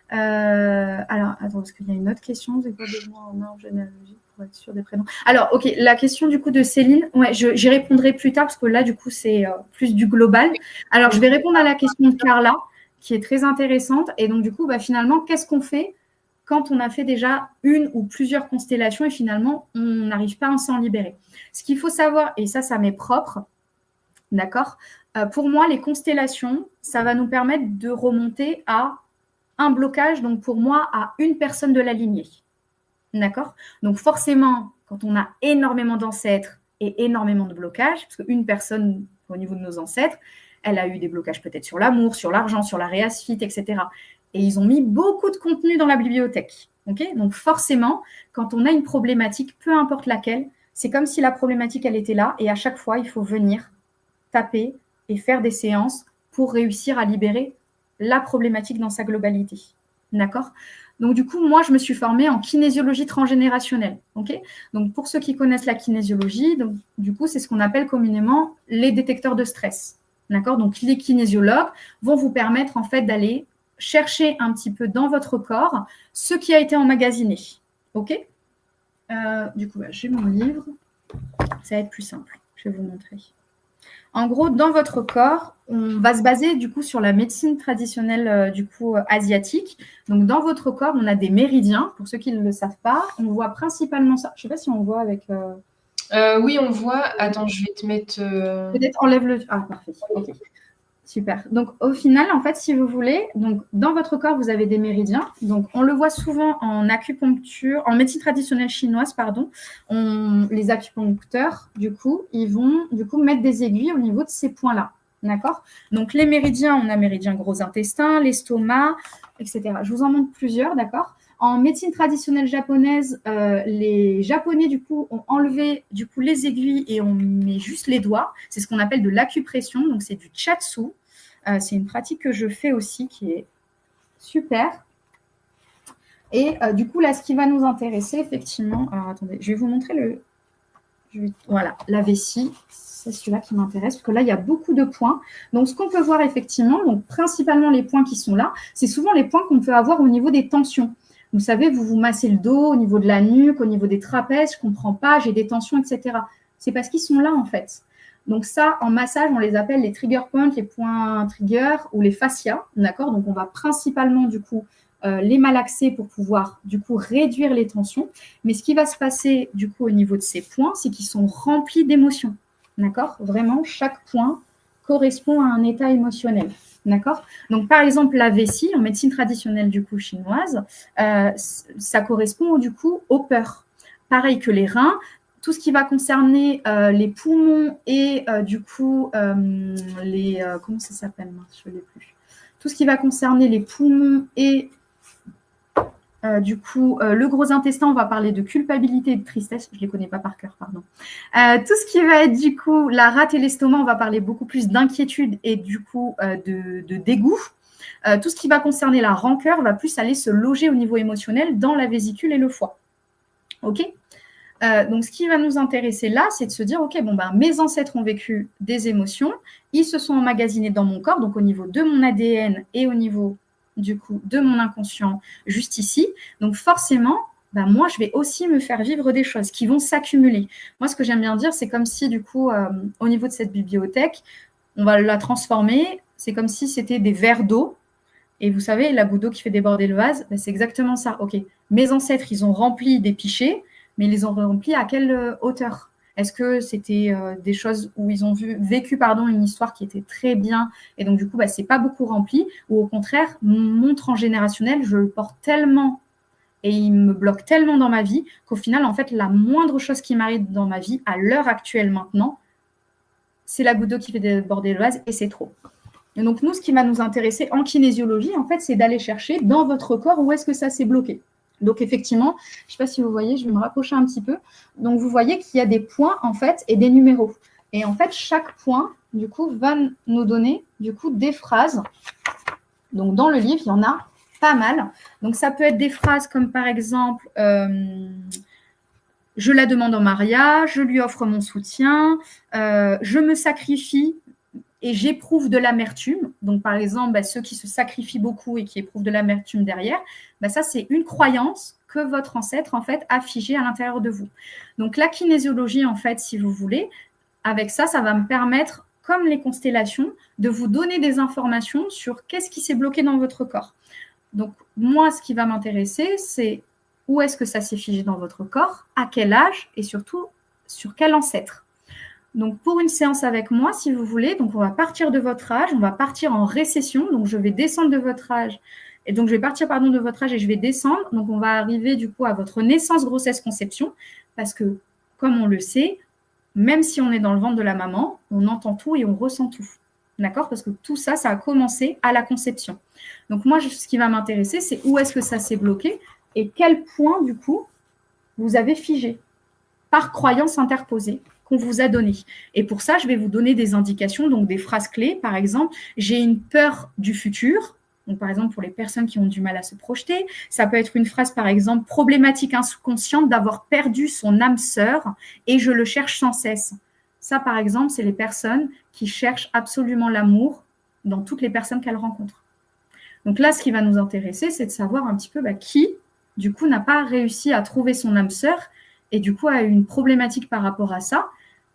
Alors, attends, parce qu'il y a une autre question. C'est quoi besoin en généalogie pour être sûr des prénoms? Alors, ok, la question du coup de Céline, ouais, j'y répondrai plus tard parce que là, du coup, c'est plus du global. Alors, je vais répondre à la question de Carla, qui est très intéressante. Et donc, du coup, finalement, qu'est-ce qu'on fait quand on a fait déjà une ou plusieurs constellations et finalement, on n'arrive pas à s'en libérer? Ce qu'il faut savoir, et ça m'est propre, d'accord, pour moi, les constellations, ça va nous permettre de remonter à un blocage, donc pour moi, à une personne de la lignée. D'accord? Donc forcément, quand on a énormément d'ancêtres et énormément de blocages, parce qu'une personne au niveau de nos ancêtres, elle a eu des blocages peut-être sur l'amour, sur l'argent, sur la réussite, etc. Et ils ont mis beaucoup de contenu dans la bibliothèque. Okay? Donc forcément, quand on a une problématique, peu importe laquelle, c'est comme si la problématique, elle était là, et à chaque fois, il faut venir taper et faire des séances pour réussir à libérer la problématique dans sa globalité. D'accord? Donc, du coup, moi, je me suis formée en kinésiologie transgénérationnelle. Okay? Donc, pour ceux qui connaissent la kinésiologie, donc, du coup, c'est ce qu'on appelle communément les détecteurs de stress. D'accord? Donc, les kinésiologues vont vous permettre, en fait, d'aller chercher un petit peu dans votre corps ce qui a été emmagasiné. OK? Du coup, j'ai mon livre. Ça va être plus simple. Je vais vous montrer. En gros, dans votre corps, on va se baser du coup sur la médecine traditionnelle asiatique. Donc, dans votre corps, on a des méridiens. Pour ceux qui ne le savent pas, on voit principalement ça. Je ne sais pas si on voit avec. Oui, on voit. Attends, je vais te mettre. Peut-être enlève le. Ah, parfait. Ok. Super. Donc, au final, en fait, si vous voulez, donc dans votre corps, vous avez des méridiens. Donc, on le voit souvent en acupuncture, en médecine traditionnelle chinoise, pardon. Les acupuncteurs, du coup, ils vont mettre des aiguilles au niveau de ces points-là. D'accord? Donc, les méridiens, on a méridien gros intestin, l'estomac, etc. Je vous en montre plusieurs, d'accord? En médecine traditionnelle japonaise, les Japonais, du coup, ont enlevé du coup, les aiguilles et on met juste les doigts. C'est ce qu'on appelle de l'acupression, donc c'est du chatsu. C'est une pratique que je fais aussi qui est super. Et du coup, là, ce qui va nous intéresser, effectivement... Alors, attendez, je vais vous montrer voilà, la vessie. C'est celui-là qui m'intéresse, parce que là, il y a beaucoup de points. Donc, ce qu'on peut voir, effectivement, donc principalement les points qui sont là, c'est souvent les points qu'on peut avoir au niveau des tensions. Vous savez, vous vous massez le dos au niveau de la nuque, au niveau des trapèzes, je ne comprends pas, j'ai des tensions, etc. C'est parce qu'ils sont là, en fait. Donc ça, en massage, on les appelle les trigger points, les points trigger ou les fascias, d'accord? Donc on va principalement, du coup, les malaxer pour pouvoir, du coup, réduire les tensions. Mais ce qui va se passer, du coup, au niveau de ces points, c'est qu'ils sont remplis d'émotions, d'accord? Vraiment, chaque point correspond à un état émotionnel. D'accord? Donc, par exemple, la vessie, en médecine traditionnelle du coup chinoise, ça correspond du coup aux peurs. Pareil que les reins, tout ce qui va concerner les poumons et du coup les comment ça s'appelle? Je ne l'ai plus. Tout ce qui va concerner les poumons et du coup, le gros intestin, on va parler de culpabilité et de tristesse. Je ne les connais pas par cœur, pardon. Tout ce qui va être du coup la rate et l'estomac, on va parler beaucoup plus d'inquiétude et du coup de dégoût. Tout ce qui va concerner la rancœur va plus aller se loger au niveau émotionnel dans la vésicule et le foie. OK? Donc, ce qui va nous intéresser là, c'est de se dire, OK, bon, ben, mes ancêtres ont vécu des émotions, ils se sont emmagasinés dans mon corps, donc au niveau de mon ADN et au niveau du coup de mon inconscient juste ici. Donc forcément, ben moi, je vais aussi me faire vivre des choses qui vont s'accumuler. Moi, ce que j'aime bien dire, c'est comme si du coup, au niveau de cette bibliothèque, on va la transformer. C'est comme si c'était des verres d'eau. Et vous savez, la goutte d'eau qui fait déborder le vase, ben, c'est exactement ça. OK, mes ancêtres, ils ont rempli des pichets, mais ils les ont remplis à quelle hauteur? Est-ce que c'était des choses où ils ont vécu une histoire qui était très bien et donc du coup, c'est pas beaucoup rempli, ou au contraire, mon transgénérationnel, je le porte tellement et il me bloque tellement dans ma vie qu'au final, en fait, la moindre chose qui m'arrive dans ma vie, à l'heure actuelle maintenant, c'est la goutte d'eau qui fait déborder le vase et c'est trop. Et donc nous, ce qui va nous intéresser en kinésiologie, en fait, c'est d'aller chercher dans votre corps où est-ce que ça s'est bloqué. Donc, effectivement, je ne sais pas si vous voyez, je vais me rapprocher un petit peu. Donc, vous voyez qu'il y a des points, en fait, et des numéros. Et en fait, chaque point, du coup, va nous donner, du coup, des phrases. Donc, dans le livre, il y en a pas mal. Donc, ça peut être des phrases comme, par exemple, je la demande en mariage, je lui offre mon soutien, je me sacrifie et j'éprouve de l'amertume. Donc, par exemple, ceux qui se sacrifient beaucoup et qui éprouvent de l'amertume derrière, ça, c'est une croyance que votre ancêtre, en fait, a figée à l'intérieur de vous. Donc, la kinésiologie, en fait, si vous voulez, avec ça, ça va me permettre, comme les constellations, de vous donner des informations sur qu'est-ce qui s'est bloqué dans votre corps. Donc, moi, ce qui va m'intéresser, c'est où est-ce que ça s'est figé dans votre corps, à quel âge et surtout sur quel ancêtre. Donc, pour une séance avec moi, si vous voulez, donc on va partir de votre âge, on va partir en récession. Donc, je vais descendre de votre âge Et donc, je vais partir, pardon, de votre âge et je vais descendre. Donc, on va arriver du coup à votre naissance, grossesse, conception. Parce que, comme on le sait, même si on est dans le ventre de la maman, on entend tout et on ressent tout. D'accord? Parce que tout ça, ça a commencé à la conception. Donc, moi, ce qui va m'intéresser, c'est où est-ce que ça s'est bloqué et quel point, du coup, vous avez figé par croyance interposée qu'on vous a donnée. Et pour ça, je vais vous donner des indications, donc des phrases clés. Par exemple, j'ai une peur du futur. Donc, par exemple, pour les personnes qui ont du mal à se projeter, ça peut être une phrase, par exemple, problématique inconsciente d'avoir perdu son âme sœur et je le cherche sans cesse. Ça, par exemple, c'est les personnes qui cherchent absolument l'amour dans toutes les personnes qu'elles rencontrent. Donc là, ce qui va nous intéresser, c'est de savoir un petit peu qui, du coup, n'a pas réussi à trouver son âme sœur et du coup a eu une problématique par rapport à ça.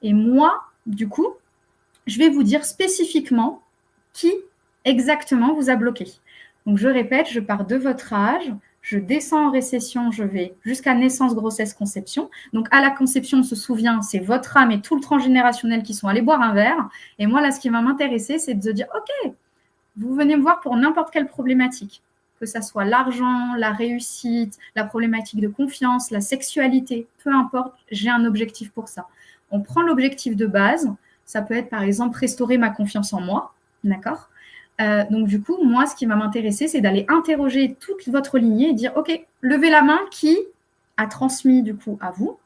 Et moi, du coup, je vais vous dire spécifiquement qui exactement vous a bloqué. Donc, je répète, je pars de votre âge, je descends en récession, je vais jusqu'à naissance, grossesse, conception. Donc, à la conception, on se souvient, c'est votre âme et tout le transgénérationnel qui sont allés boire un verre. Et moi, là, ce qui va m'intéresser, c'est de se dire, OK, vous venez me voir pour n'importe quelle problématique, que ça soit l'argent, la réussite, la problématique de confiance, la sexualité, peu importe, j'ai un objectif pour ça. On prend l'objectif de base, ça peut être par exemple restaurer ma confiance en moi, d'accord? Donc du coup, moi, ce qui va m'intéresser, c'est d'aller interroger toute votre lignée et dire, OK, levez la main qui a transmis du coup à vous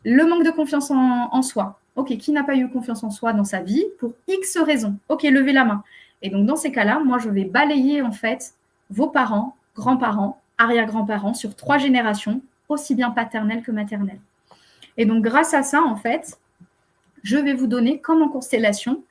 le manque de confiance en soi. OK, qui n'a pas eu confiance en soi dans sa vie pour X raisons? OK, levez la main. Et donc dans ces cas-là, moi, je vais balayer en fait vos parents, grands-parents, arrière-grands-parents sur 3 générations, aussi bien paternelles que maternelles. Et donc grâce à ça, en fait, je vais vous donner comme en constellation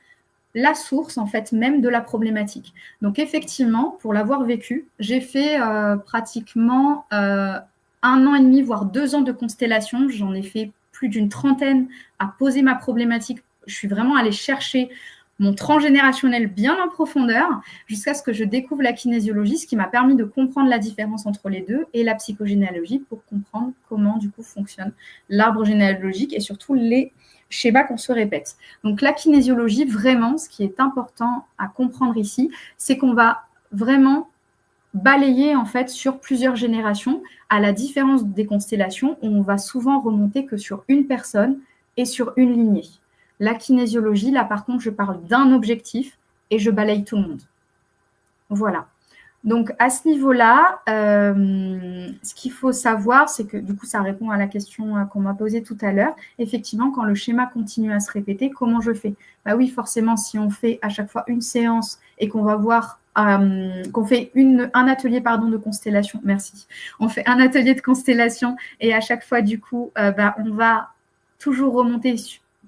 la source, en fait, même de la problématique. Donc, effectivement, pour l'avoir vécu, j'ai fait pratiquement 1 an et demi, voire 2 ans de constellation. J'en ai fait plus d'une trentaine à poser ma problématique. Je suis vraiment allée chercher mon transgénérationnel bien en profondeur jusqu'à ce que je découvre la kinésiologie, ce qui m'a permis de comprendre la différence entre les deux et la psychogénéalogie pour comprendre comment, du coup, fonctionne l'arbre généalogique et surtout les schémas qu'on se répète. Donc la kinésiologie, vraiment, ce qui est important à comprendre ici, c'est qu'on va vraiment balayer en fait sur plusieurs générations, à la différence des constellations où on va souvent remonter que sur une personne et sur une lignée. La kinésiologie, là par contre, je parle d'un objectif et je balaye tout le monde. Voilà. Donc, à ce niveau-là, ce qu'il faut savoir, c'est que du coup, ça répond à la question qu'on m'a posée tout à l'heure. Effectivement, quand le schéma continue à se répéter, comment je fais? Bah oui, forcément, si on fait à chaque fois une séance et qu'on va voir, qu'on fait un atelier de constellation, merci. On fait un atelier de constellation et à chaque fois, du coup, on va toujours remonter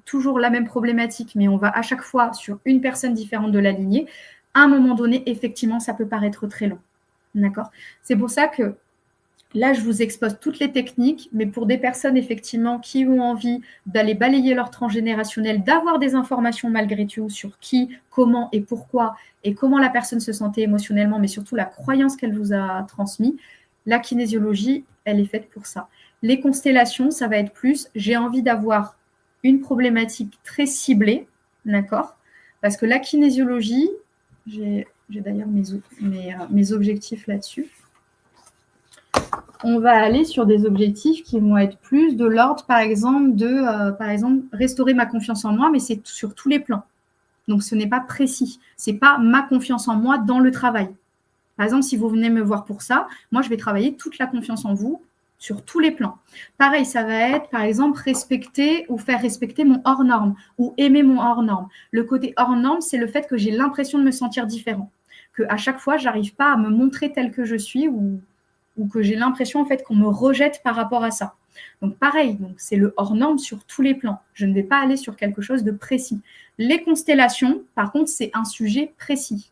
toujours la même problématique, mais on va à chaque fois sur une personne différente de la lignée. À un moment donné, effectivement, ça peut paraître très long. D'accord? C'est pour ça que là, je vous expose toutes les techniques, mais pour des personnes, effectivement, qui ont envie d'aller balayer leur transgénérationnel, d'avoir des informations malgré tout sur qui, comment et pourquoi, et comment la personne se sentait émotionnellement, mais surtout la croyance qu'elle vous a transmise, la kinésiologie, elle est faite pour ça. Les constellations, ça va être plus, j'ai envie d'avoir une problématique très ciblée, d'accord? Parce que la kinésiologie, j'ai d'ailleurs mes objectifs là-dessus. On va aller sur des objectifs qui vont être plus de l'ordre, par exemple, restaurer ma confiance en moi, mais c'est sur tous les plans. Donc, ce n'est pas précis. Ce n'est pas ma confiance en moi dans le travail. Par exemple, si vous venez me voir pour ça, moi, je vais travailler toute la confiance en vous sur tous les plans. Pareil, ça va être, par exemple, respecter ou faire respecter mon hors norme ou aimer mon hors norme. Le côté hors norme, c'est le fait que j'ai l'impression de me sentir différent, qu'à chaque fois, je n'arrive pas à me montrer tel que je suis ou que j'ai l'impression en fait qu'on me rejette par rapport à ça. Donc pareil, donc c'est le hors norme sur tous les plans. Je ne vais pas aller sur quelque chose de précis. Les constellations, par contre, c'est un sujet précis.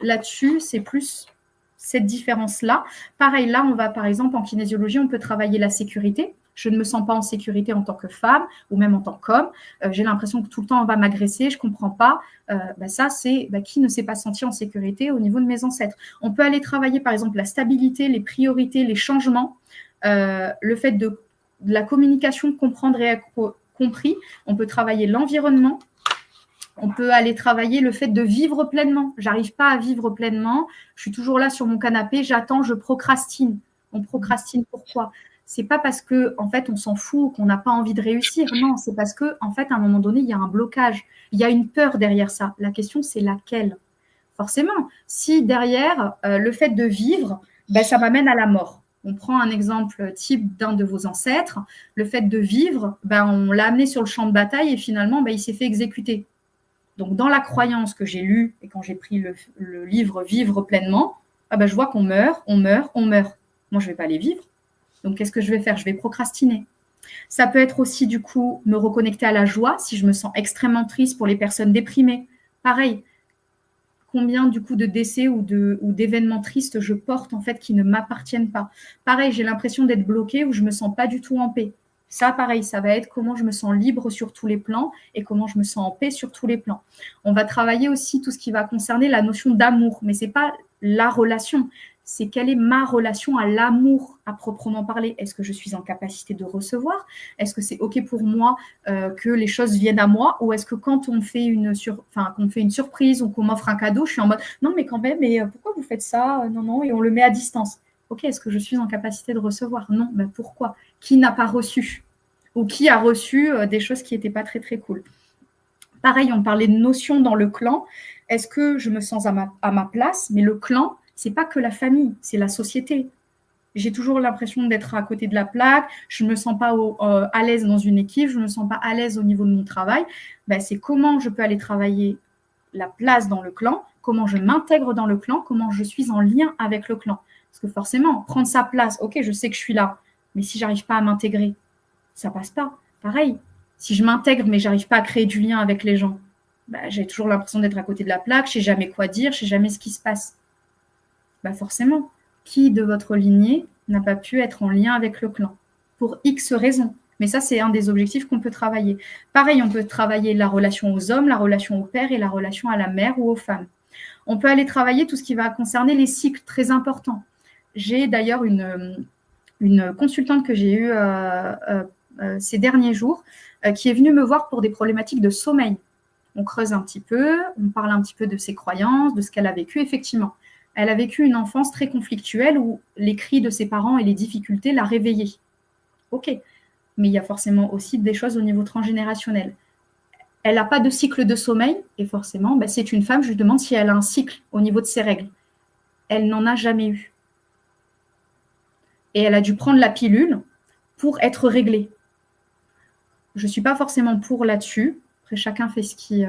Là-dessus, c'est plus cette différence-là. Pareil, là, on va, par exemple, en kinésiologie, on peut travailler la sécurité. Je ne me sens pas en sécurité en tant que femme ou même en tant qu'homme. J'ai l'impression que tout le temps, on va m'agresser, je ne comprends pas. Ça, c'est qui ne s'est pas senti en sécurité au niveau de mes ancêtres. On peut aller travailler, par exemple, la stabilité, les priorités, les changements, le fait de la communication, comprendre et être compris. On peut travailler l'environnement. On peut aller travailler le fait de vivre pleinement. J'arrive pas à vivre pleinement. Je suis toujours là sur mon canapé, j'attends, je procrastine. On procrastine pourquoi? C'est pas parce que en fait on s'en fout, qu'on n'a pas envie de réussir. Non, c'est parce que en fait à un moment donné il y a un blocage, il y a une peur derrière ça. La question c'est laquelle? Forcément, si derrière le fait de vivre, ben, ça m'amène à la mort. On prend un exemple type d'un de vos ancêtres. Le fait de vivre, ben, on l'a amené sur le champ de bataille et finalement ben, il s'est fait exécuter. Donc, dans la croyance que j'ai lue et quand j'ai pris le livre Vivre pleinement, ah ben, je vois qu'on meurt, on meurt, on meurt. Moi, je ne vais pas aller vivre. Donc, qu'est-ce que je vais faire? Je vais procrastiner. Ça peut être aussi, du coup, me reconnecter à la joie si je me sens extrêmement triste pour les personnes déprimées. Pareil, combien, du coup, de décès ou d'événements tristes je porte, en fait, qui ne m'appartiennent pas. Pareil, j'ai l'impression d'être bloquée ou je ne me sens pas du tout en paix. Ça, pareil, ça va être comment je me sens libre sur tous les plans et comment je me sens en paix sur tous les plans. On va travailler aussi tout ce qui va concerner la notion d'amour, mais ce n'est pas la relation, c'est quelle est ma relation à l'amour à proprement parler. Est-ce que je suis en capacité de recevoir? Est-ce que c'est OK pour moi que les choses viennent à moi? Ou est-ce que quand on fait qu'on fait une surprise ou qu'on m'offre un cadeau, je suis en mode « Non, mais quand même, mais pourquoi vous faites ça? Non, non », et on le met à distance. OK, est-ce que je suis en capacité de recevoir? Non, ben pourquoi? Qui n'a pas reçu? Ou qui a reçu des choses qui n'étaient pas très, très cool? Pareil, on parlait de notions dans le clan. Est-ce que je me sens à ma place? Mais le clan, ce n'est pas que la famille, c'est la société. J'ai toujours l'impression d'être à côté de la plaque, je ne me sens pas à l'aise dans une équipe, je ne me sens pas à l'aise au niveau de mon travail. Ben, c'est comment je peux aller travailler la place dans le clan, comment je m'intègre dans le clan, comment je suis en lien avec le clan. Parce que forcément, prendre sa place, ok, je sais que je suis là, mais si je n'arrive pas à m'intégrer, ça passe pas. Pareil, si je m'intègre mais je n'arrive pas à créer du lien avec les gens, ben, j'ai toujours l'impression d'être à côté de la plaque, je ne sais jamais quoi dire, je ne sais jamais ce qui se passe. Ben forcément, qui de votre lignée n'a pas pu être en lien avec le clan? Pour X raisons. Mais ça, c'est un des objectifs qu'on peut travailler. Pareil, on peut travailler la relation aux hommes, la relation au père et la relation à la mère ou aux femmes. On peut aller travailler tout ce qui va concerner les cycles, très importants. J'ai d'ailleurs une consultante que j'ai eue ces derniers jours qui est venue me voir pour des problématiques de sommeil. On creuse un petit peu, on parle un petit peu de ses croyances, de ce qu'elle a vécu. Effectivement, elle a vécu une enfance très conflictuelle où les cris de ses parents et les difficultés la réveillaient. Ok, mais il y a forcément aussi des choses au niveau transgénérationnel. Elle n'a pas de cycle de sommeil et forcément, ben, c'est une femme, je lui demande si elle a un cycle au niveau de ses règles. Elle n'en a jamais eu. Et elle a dû prendre la pilule pour être réglée. Je ne suis pas forcément pour là-dessus. Après, chacun fait ce qui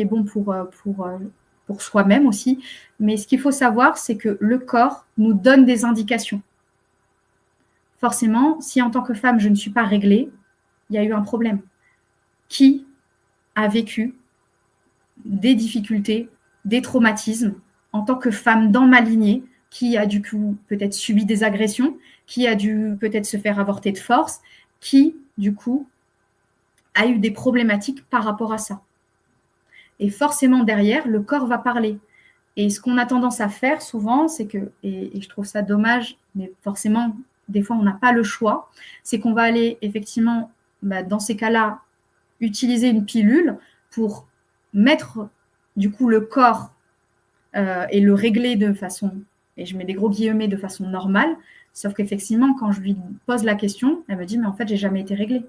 est bon pour soi-même aussi. Mais ce qu'il faut savoir, c'est que le corps nous donne des indications. Forcément, si en tant que femme, je ne suis pas réglée, il y a eu un problème. Qui a vécu des difficultés, des traumatismes en tant que femme dans ma lignée, qui a du coup peut-être subi des agressions, qui a dû peut-être se faire avorter de force, qui du coup a eu des problématiques par rapport à ça. Et forcément derrière, le corps va parler. Et ce qu'on a tendance à faire souvent, c'est que, et je trouve ça dommage, mais forcément, des fois on n'a pas le choix, c'est qu'on va aller effectivement, dans ces cas-là, utiliser une pilule pour mettre du coup le corps et le régler de façon, et je mets des gros guillemets, de façon normale, sauf qu'effectivement, quand je lui pose la question, elle me dit, mais en fait, j'ai jamais été réglée.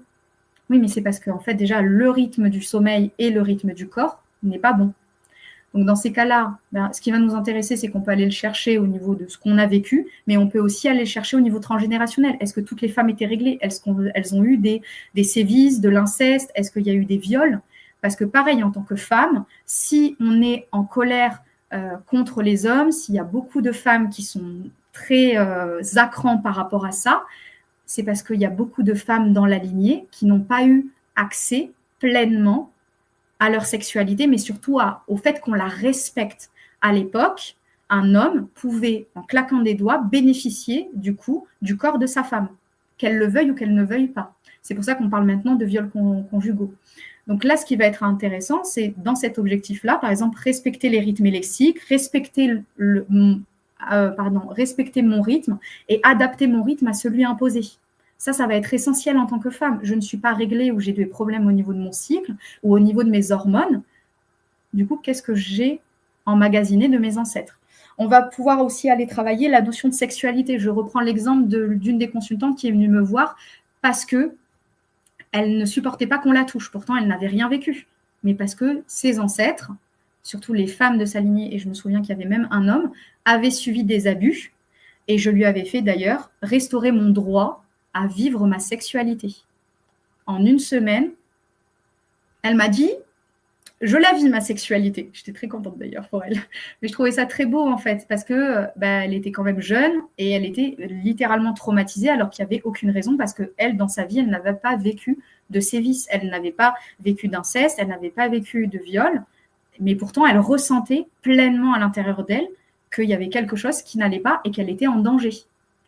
Oui, mais c'est parce que en fait, déjà, le rythme du sommeil et le rythme du corps n'est pas bon. Donc, dans ces cas-là, ce qui va nous intéresser, c'est qu'on peut aller le chercher au niveau de ce qu'on a vécu, mais on peut aussi aller le chercher au niveau transgénérationnel. Est-ce que toutes les femmes étaient réglées? Est-ce qu'elles ont eu des sévices, de l'inceste? Est-ce qu'il y a eu des viols? Parce que pareil, en tant que femme, si on est en colère contre les hommes, s'il y a beaucoup de femmes qui sont très à cran par rapport à ça, c'est parce qu'il y a beaucoup de femmes dans la lignée qui n'ont pas eu accès pleinement à leur sexualité, mais surtout au fait qu'on la respecte. À l'époque, un homme pouvait, en claquant des doigts, bénéficier du coup du corps de sa femme, qu'elle le veuille ou qu'elle ne veuille pas. C'est pour ça qu'on parle maintenant de viols conjugaux. Donc là, ce qui va être intéressant, c'est dans cet objectif-là, par exemple, respecter les rythmes et les cycles, respecter mon rythme et adapter mon rythme à celui imposé. Ça va être essentiel en tant que femme. Je ne suis pas réglée ou j'ai des problèmes au niveau de mon cycle ou au niveau de mes hormones. du coup, qu'est-ce que j'ai emmagasiné de mes ancêtres. On va pouvoir aussi aller travailler la notion de sexualité. Je reprends l'exemple d'une des consultantes qui est venue me voir parce que elle ne supportait pas qu'on la touche. Pourtant, elle n'avait rien vécu. Mais parce que ses ancêtres, surtout les femmes de sa lignée, et je me souviens qu'il y avait même un homme, avaient subi des abus. Et je lui avais fait d'ailleurs restaurer mon droit à vivre ma sexualité. En une semaine, elle m'a dit je la vis, ma sexualité. J'étais très contente d'ailleurs pour elle. Mais je trouvais ça très beau en fait, parce que elle était quand même jeune et elle était littéralement traumatisée alors qu'il n'y avait aucune raison, parce qu'elle, dans sa vie, elle n'avait pas vécu de sévices, elle n'avait pas vécu d'inceste, elle n'avait pas vécu de viol, mais pourtant elle ressentait pleinement à l'intérieur d'elle qu'il y avait quelque chose qui n'allait pas et qu'elle était en danger,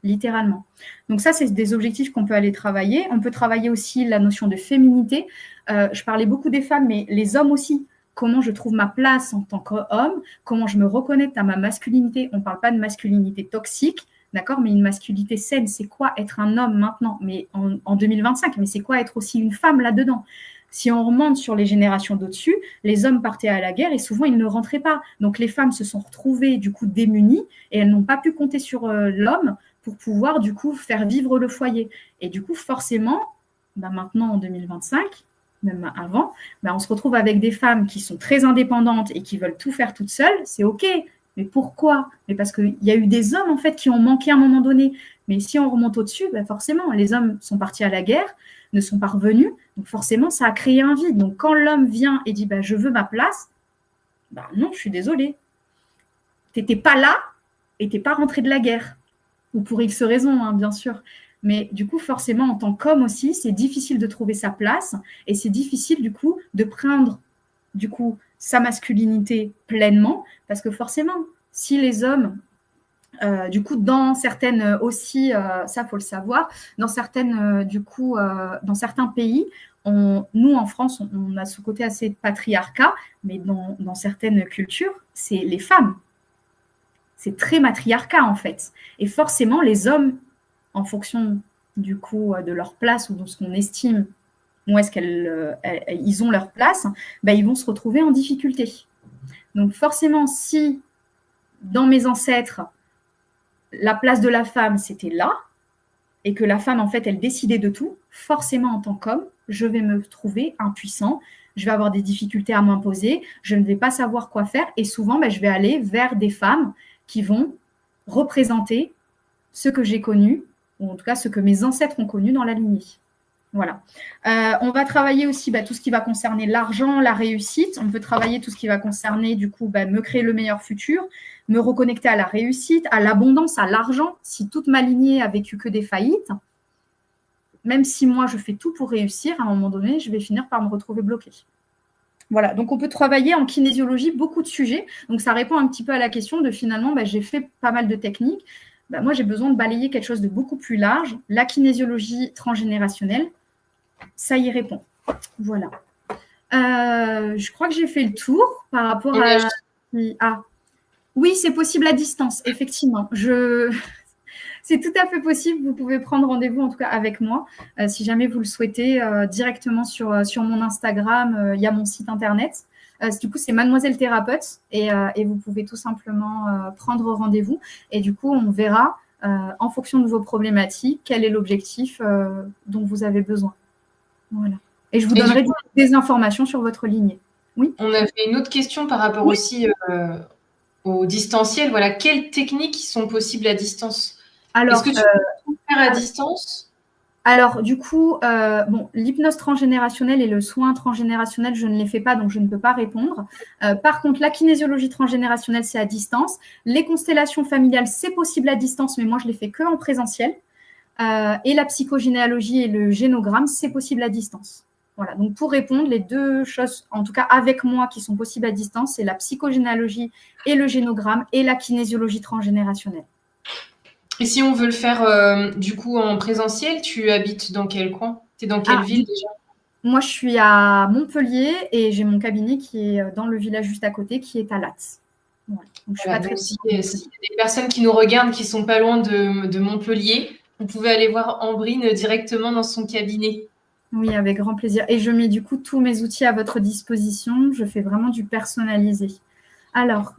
littéralement. Donc ça, c'est des objectifs qu'on peut aller travailler. On peut travailler aussi la notion de féminité. Je parlais beaucoup des femmes, mais les hommes aussi. Comment je trouve ma place en tant qu'homme, comment je me reconnecte à ma masculinité. On ne parle pas de masculinité toxique, d'accord, mais une masculinité saine. C'est quoi être un homme maintenant, mais en 2025, mais c'est quoi être aussi une femme là-dedans? Si on remonte sur les générations d'au-dessus, les hommes partaient à la guerre et souvent ils ne rentraient pas. Donc les femmes se sont retrouvées du coup démunies et elles n'ont pas pu compter sur l'homme pour pouvoir du coup faire vivre le foyer. Et du coup, forcément, maintenant en 2025, même avant, on se retrouve avec des femmes qui sont très indépendantes et qui veulent tout faire toutes seules. C'est OK. Mais pourquoi? Mais parce qu'il y a eu des hommes en fait qui ont manqué à un moment donné. Mais si on remonte au-dessus, forcément, les hommes sont partis à la guerre, ne sont pas revenus. Donc forcément, ça a créé un vide. Donc quand l'homme vient et dit je veux ma place, non, je suis désolée. Tu n'étais pas là et tu n'es pas rentré de la guerre. Ou pour X raisons, hein, bien sûr. Mais du coup, forcément, en tant qu'homme aussi, c'est difficile de trouver sa place et c'est difficile, du coup, de prendre, du coup, sa masculinité pleinement parce que forcément, si les hommes, du coup, dans certaines aussi, ça, faut le savoir, dans certaines, dans certains pays, nous, en France, on a ce côté assez patriarcat, mais dans certaines cultures, c'est les femmes. C'est très matriarcat, en fait. Et forcément, les hommes, en fonction, du coup, de leur place ou de ce qu'on estime, où est-ce qu'ils ont leur place, ils vont se retrouver en difficulté. Donc, forcément, si, dans mes ancêtres, la place de la femme, c'était là, et que la femme, en fait, elle décidait de tout, forcément, en tant qu'homme, je vais me trouver impuissant, je vais avoir des difficultés à m'imposer, je ne vais pas savoir quoi faire, et souvent, je vais aller vers des femmes qui vont représenter ce que j'ai connu, ou en tout cas ce que mes ancêtres ont connu dans la lignée. Voilà. On va travailler aussi tout ce qui va concerner l'argent, la réussite. On peut travailler tout ce qui va concerner, du coup, me créer le meilleur futur, me reconnecter à la réussite, à l'abondance, à l'argent. Si toute ma lignée a vécu que des faillites, même si moi, je fais tout pour réussir, à un moment donné, je vais finir par me retrouver bloquée. Voilà, donc on peut travailler en kinésiologie beaucoup de sujets. Donc ça répond un petit peu à la question de finalement, j'ai fait pas mal de techniques. Moi, j'ai besoin de balayer quelque chose de beaucoup plus large. La kinésiologie transgénérationnelle, ça y répond. Voilà. Je crois que j'ai fait le tour par rapport à... Oui, c'est possible à distance, effectivement. C'est tout à fait possible. Vous pouvez prendre rendez-vous, en tout cas avec moi, si jamais vous le souhaitez, directement sur mon Instagram. Il y a mon site internet. Du coup, c'est Mademoiselle Thérapeute et vous pouvez tout simplement prendre rendez-vous. Et du coup, on verra, en fonction de vos problématiques, quel est l'objectif dont vous avez besoin. Voilà. Et je vous donnerai des informations sur votre lignée. Oui. On avait une autre question par rapport aussi au distanciel. Voilà, quelles techniques sont possibles à distance? Est-ce que tu peux tout faire à distance? Alors, du coup, l'hypnose transgénérationnelle et le soin transgénérationnel, je ne les fais pas, donc je ne peux pas répondre. Par contre, la kinésiologie transgénérationnelle, c'est à distance. Les constellations familiales, c'est possible à distance, mais moi, je les fais que en présentiel. Et la psychogénéalogie et le génogramme, c'est possible à distance. Voilà, donc pour répondre, les deux choses, en tout cas avec moi, qui sont possibles à distance, c'est la psychogénéalogie et le génogramme et la kinésiologie transgénérationnelle. Et si on veut le faire du coup en présentiel, tu habites dans quel coin? Tu es dans quelle ville déjà? Moi, je suis à Montpellier et j'ai mon cabinet qui est dans le village juste à côté, qui est à Latz. Voilà. Donc, s'il y a des personnes qui nous regardent qui ne sont pas loin de Montpellier, vous pouvez aller voir Ambrine directement dans son cabinet. Oui, avec grand plaisir. Et je mets du coup tous mes outils à votre disposition. Je fais vraiment du personnalisé. Alors,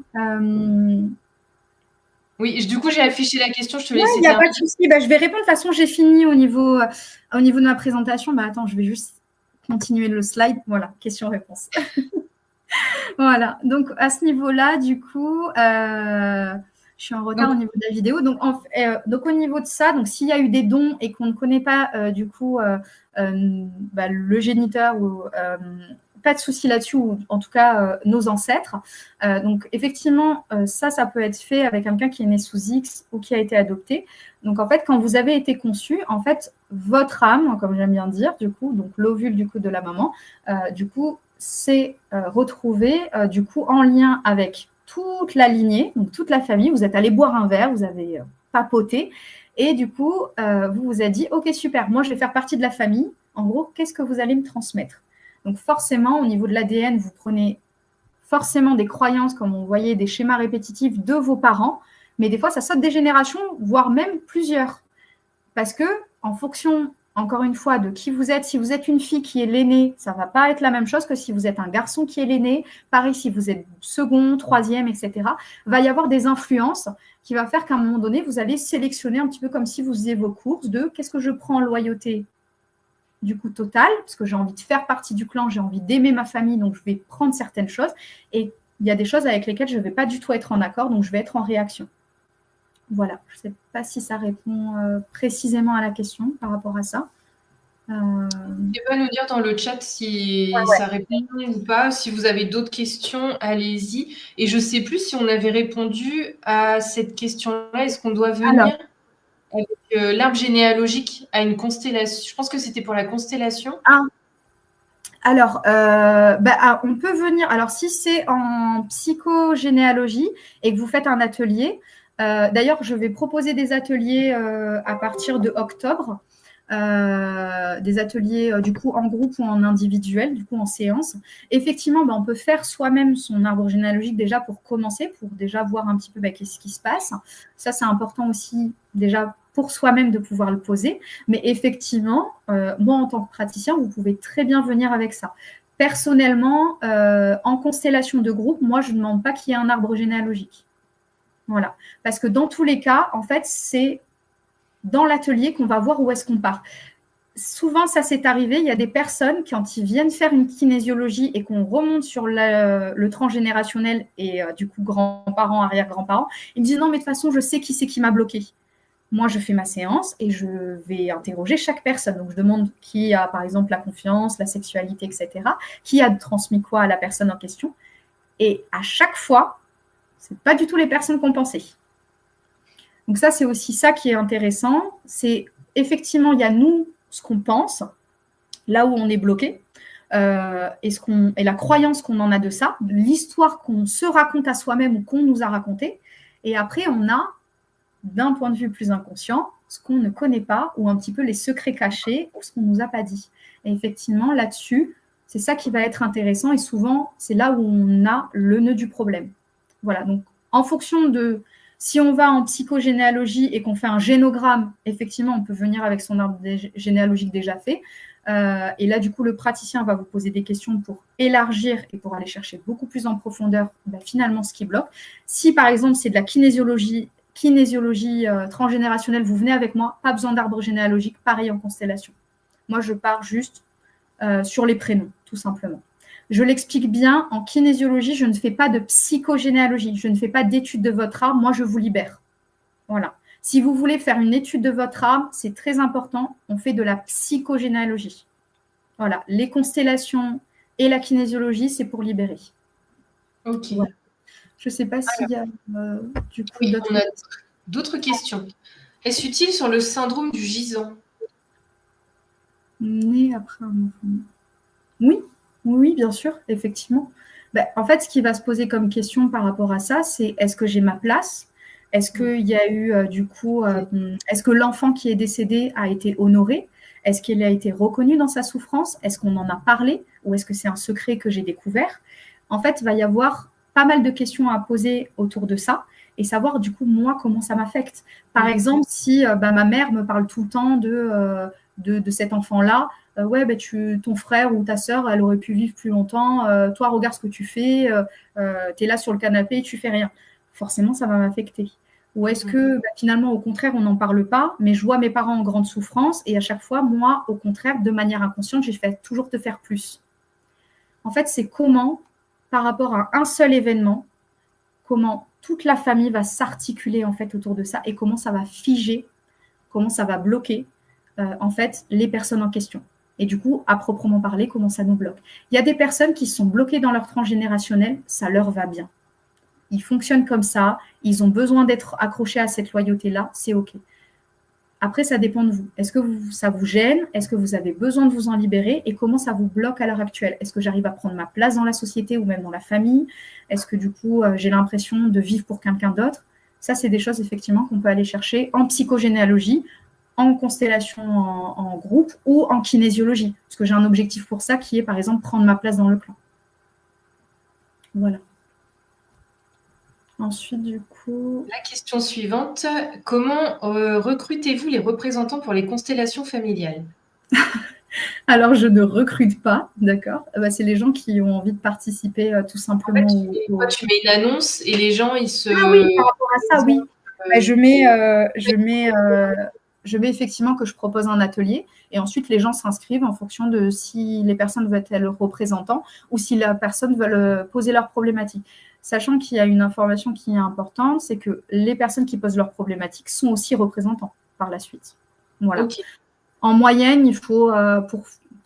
Oui, du coup, j'ai affiché la question, je te ouais, laisse il n'y a pas terminer. de souci. Bah, je vais répondre. De toute façon, j'ai fini au niveau de ma présentation. Bah, attends, je vais juste continuer le slide. Voilà, question-réponse. Voilà. Donc, à ce niveau-là, du coup, je suis en retard Donc, au niveau de la vidéo. Donc au niveau de ça, donc s'il y a eu des dons et qu'on ne connaît pas, du coup, bah, le géniteur ou pas de souci là-dessus, ou en tout cas nos ancêtres. Donc effectivement, ça peut être fait avec quelqu'un qui est né sous X ou qui a été adopté. Donc en fait, quand vous avez été conçu, en fait, votre âme, comme j'aime bien dire, du coup, donc l'ovule du coup de la maman, du coup, c'est retrouvé du coup en lien avec toute la lignée, donc toute la famille. Vous êtes allé boire un verre, vous avez papoté, et du coup, vous vous êtes dit, ok, super, moi je vais faire partie de la famille. En gros, qu'est-ce que vous allez me transmettre? Donc forcément, au niveau de l'ADN, vous prenez forcément des croyances, comme on voyait, des schémas répétitifs de vos parents, mais des fois, ça saute des générations, voire même plusieurs. Parce que, en fonction, encore une fois, de qui vous êtes, si vous êtes une fille qui est l'aînée, ça ne va pas être la même chose que si vous êtes un garçon qui est l'aîné. Pareil, si vous êtes second, troisième, etc. Va y avoir des influences qui va faire qu'à un moment donné, vous allez sélectionner un petit peu comme si vous faisiez vos courses de qu'est-ce que je prends en loyauté du coup total, parce que j'ai envie de faire partie du clan, j'ai envie d'aimer ma famille, donc je vais prendre certaines choses. Et il y a des choses avec lesquelles je ne vais pas du tout être en accord, donc je vais être en réaction. Voilà, je ne sais pas si ça répond précisément à la question par rapport à ça. n'hésitez pas à nous dire dans le chat si Ouais. ça répond ou pas. Si vous avez d'autres questions, allez-y. Et je ne sais plus si on avait répondu à cette question-là. Est-ce qu'on doit Alors, venir avec l'arbre généalogique à une constellation? Je pense que c'était pour la constellation. On peut venir. Alors, si c'est en psychogénéalogie et que vous faites un atelier, d'ailleurs, je vais proposer des ateliers à partir de octobre, des ateliers du coup en groupe ou en individuel, du coup en séance. Effectivement, on peut faire soi-même son arbre généalogique déjà pour commencer, pour déjà voir un petit peu qu'est-ce qui se passe. Ça, c'est important aussi déjà pour soi-même de pouvoir le poser. Mais effectivement, moi, en tant que praticien, vous pouvez très bien venir avec ça. Personnellement, en constellation de groupe, moi, je ne demande pas qu'il y ait un arbre généalogique. Voilà. Parce que dans tous les cas, en fait, c'est dans l'atelier qu'on va voir où est-ce qu'on part. Souvent, ça s'est arrivé, il y a des personnes, quand ils viennent faire une kinésiologie et qu'on remonte sur le transgénérationnel et du coup, grands-parents, arrière-grands-parents, ils me disent non, mais de toute façon, je sais qui c'est qui m'a bloqué. Moi, je fais ma séance et je vais interroger chaque personne. Donc, je demande qui a, par exemple, la confiance, la sexualité, etc. Qui a transmis quoi à la personne en question. Et à chaque fois, ce n'est pas du tout les personnes qu'on pensait. Donc, ça, c'est aussi ça qui est intéressant. C'est effectivement, il y a nous, ce qu'on pense, là où on est bloqué, et la croyance qu'on en a de ça, l'histoire qu'on se raconte à soi-même ou qu'on nous a raconté. Et après, on a d'un point de vue plus inconscient, ce qu'on ne connaît pas ou un petit peu les secrets cachés ou ce qu'on ne nous a pas dit. Et effectivement, là-dessus, c'est ça qui va être intéressant et souvent, c'est là où on a le nœud du problème. Voilà, donc en fonction de si on va en psychogénéalogie et qu'on fait un génogramme, effectivement, on peut venir avec son arbre généalogique déjà fait. Et là, du coup, le praticien va vous poser des questions pour élargir et pour aller chercher beaucoup plus en profondeur finalement ce qui bloque. Si, par exemple, c'est de la kinésiologie transgénérationnelle, vous venez avec moi, pas besoin d'arbre généalogique, pareil en constellation. Moi, je pars juste sur les prénoms, tout simplement. Je l'explique bien, en kinésiologie, je ne fais pas de psychogénéalogie, je ne fais pas d'étude de votre arbre, moi, je vous libère. Voilà. Si vous voulez faire une étude de votre arbre, c'est très important, on fait de la psychogénéalogie. Voilà, les constellations et la kinésiologie, c'est pour libérer. Ok. Voilà. Je ne sais pas s'il y a du coup oui, on a d'autres questions. Est-ce utile sur le syndrome du gisant? Né après un enfant. Oui, bien sûr, effectivement. En fait, ce qui va se poser comme question par rapport à ça, c'est est-ce que j'ai ma place? Est-ce qu'il y a eu, est-ce que l'enfant qui est décédé a été honoré? Est-ce qu'il a été reconnu dans sa souffrance? Est-ce qu'on en a parlé? Ou est-ce que c'est un secret que j'ai découvert? En fait, il va y avoir pas mal de questions à poser autour de ça. et savoir du coup moi comment ça m'affecte. Par exemple, si ma mère me parle tout le temps de cet enfant-là, ouais, ton frère ou ta sœur, elle aurait pu vivre plus longtemps, toi regarde ce que tu fais, tu es là sur le canapé et tu fais rien. Forcément, ça va m'affecter. Ou est-ce que finalement, au contraire, on n'en parle pas, mais je vois mes parents en grande souffrance et à chaque fois, moi, au contraire, de manière inconsciente, j'ai fait toujours te faire plus. En fait, c'est comment, par rapport à un seul événement, comment toute la famille va s'articuler en fait autour de ça et comment ça va figer, comment ça va bloquer en fait les personnes en question. Et du coup, à proprement parler, comment ça nous bloque. Il y a des personnes qui sont bloquées dans leur transgénérationnel, ça leur va bien. Ils fonctionnent comme ça, ils ont besoin d'être accrochés à cette loyauté-là, c'est OK. Après, ça dépend de vous. Est-ce que ça vous gêne? Est-ce que vous avez besoin de vous en libérer? Et comment ça vous bloque à l'heure actuelle? Est-ce que j'arrive à prendre ma place dans la société ou même dans la famille? Est-ce que du coup, j'ai l'impression de vivre pour quelqu'un d'autre? Ça, c'est des choses effectivement qu'on peut aller chercher en psychogénéalogie, en constellation en groupe ou en kinésiologie. Parce que j'ai un objectif pour ça qui est, par exemple, prendre ma place dans le clan. Voilà. Ensuite, du coup... La question suivante, comment recrutez-vous les représentants pour les constellations familiales? Alors, je ne recrute pas, d'accord. C'est les gens qui ont envie de participer tout simplement. En fait, tu mets une annonce et les gens, ils se... Ah oui, par rapport à ça, oui. Je mets effectivement que je propose un atelier et ensuite les gens s'inscrivent en fonction de si les personnes veulent être représentants ou si la personne veut poser leurs problématiques. Sachant qu'il y a une information qui est importante, c'est que les personnes qui posent leurs problématiques sont aussi représentants par la suite. Voilà. Okay. En moyenne, il faut,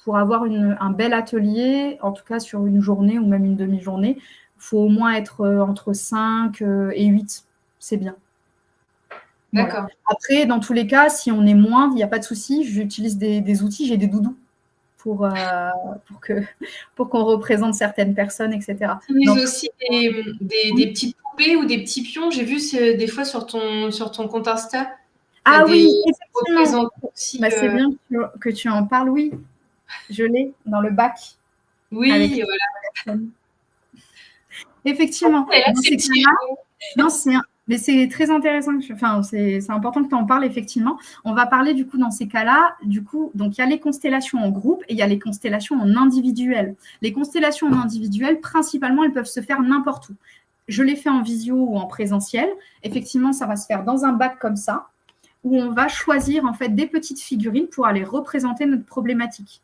pour avoir un bel atelier, en tout cas sur une journée ou même une demi-journée, il faut au moins être entre 5 et 8. C'est bien. D'accord. Voilà. Après, dans tous les cas, si on est moins, il n'y a pas de souci. J'utilise des outils, j'ai des doudous pour qu'on représente certaines personnes, etc. Tu utilises aussi des petites poupées ou des petits pions. J'ai vu des fois sur ton compte Insta. Ah oui, effectivement. Aussi, c'est bien que tu en parles, oui. Je l'ai dans le bac. Oui, avec voilà. Effectivement. Mais c'est très intéressant. C'est important que tu en parles, effectivement. On va parler, du coup, dans ces cas-là, donc il y a les constellations en groupe et il y a les constellations en individuel. Les constellations en individuel, principalement, elles peuvent se faire n'importe où. Je les fais en visio ou en présentiel. Effectivement, ça va se faire dans un bac comme ça, où on va choisir, en fait, des petites figurines pour aller représenter notre problématique.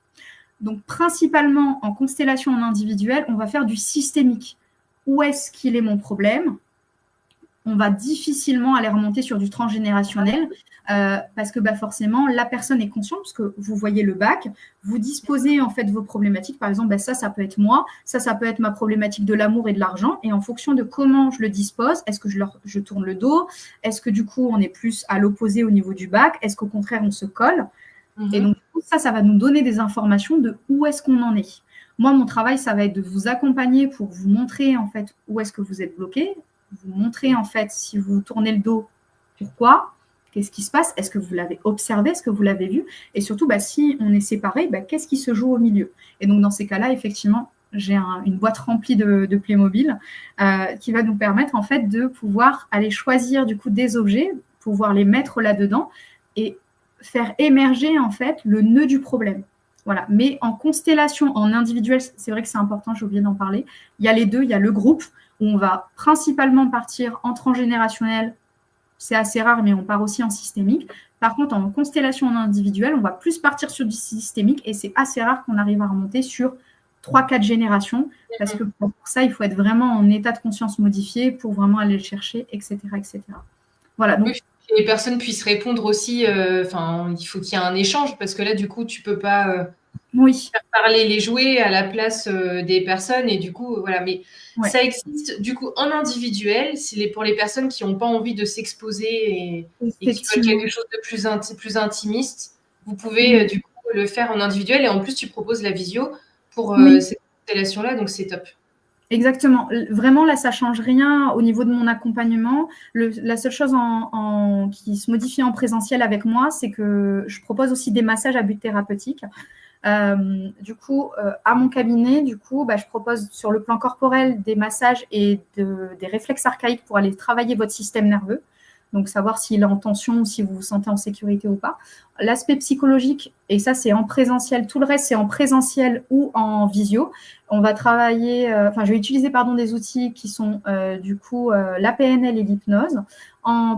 Donc, principalement, en constellation en individuel, on va faire du systémique. Où est-ce qu'il est mon problème? On va difficilement aller remonter sur du transgénérationnel parce que forcément, la personne est consciente parce que vous voyez le bac, vous disposez en fait vos problématiques. Par exemple, ça peut être moi, ça peut être ma problématique de l'amour et de l'argent. Et en fonction de comment je le dispose, est-ce que je tourne le dos? Est-ce que du coup, on est plus à l'opposé au niveau du bac? Est-ce qu'au contraire, on se colle? Et donc, ça va nous donner des informations de où est-ce qu'on en est. Moi, mon travail, ça va être de vous accompagner pour vous montrer en fait où est-ce que vous êtes bloqué, vous montrer en fait si vous tournez le dos, pourquoi, qu'est-ce qui se passe, est-ce que vous l'avez observé, est-ce que vous l'avez vu, et surtout si on est séparés, qu'est-ce qui se joue au milieu. Et donc dans ces cas-là, effectivement, j'ai une boîte remplie de Playmobil qui va nous permettre en fait de pouvoir aller choisir du coup des objets, pouvoir les mettre là-dedans et faire émerger en fait le nœud du problème. Voilà. Mais en constellation, en individuel, c'est vrai que c'est important, j'ai oublié d'en parler. Il y a les deux, il y a le groupe où on va principalement partir en transgénérationnel. C'est assez rare, mais on part aussi en systémique. Par contre, en constellation en individuel, on va plus partir sur du systémique et c'est assez rare qu'on arrive à remonter sur 3-4 générations parce que pour ça, il faut être vraiment en état de conscience modifié pour vraiment aller le chercher, etc. etc. Voilà. Donc, que les personnes puissent répondre aussi, il faut qu'il y ait un échange parce que là, du coup, tu peux pas faire parler les jouets à la place des personnes et du coup, voilà. Mais ça existe du coup en individuel, pour les personnes qui n'ont pas envie de s'exposer et qui veulent quelque chose de plus intimiste, vous pouvez du coup le faire en individuel et en plus, tu proposes la visio pour cette constellation-là, donc c'est top. Exactement. Vraiment, là, ça ne change rien au niveau de mon accompagnement. La seule chose qui se modifie en présentiel avec moi, c'est que je propose aussi des massages à but thérapeutique. Du coup, à mon cabinet, du coup, je propose sur le plan corporel des massages et des réflexes archaïques pour aller travailler votre système nerveux. Donc, savoir s'il est en tension ou si vous vous sentez en sécurité ou pas. L'aspect psychologique, et ça, c'est en présentiel. Tout le reste, c'est en présentiel ou en visio. On va travailler, je vais utiliser des outils qui sont du coup la PNL et l'hypnose.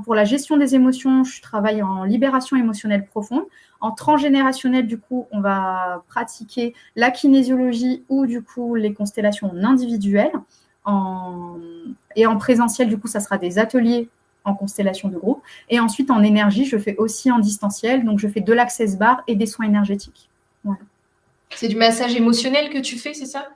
Pour la gestion des émotions, je travaille en libération émotionnelle profonde. En transgénérationnel, du coup, on va pratiquer la kinésiologie ou du coup les constellations individuelles. Et en présentiel, du coup, ça sera des ateliers en constellation de groupe. Et ensuite, en énergie, je fais aussi en distanciel. Donc, je fais de l'access bar et des soins énergétiques. Voilà. C'est du massage émotionnel que tu fais, c'est ça?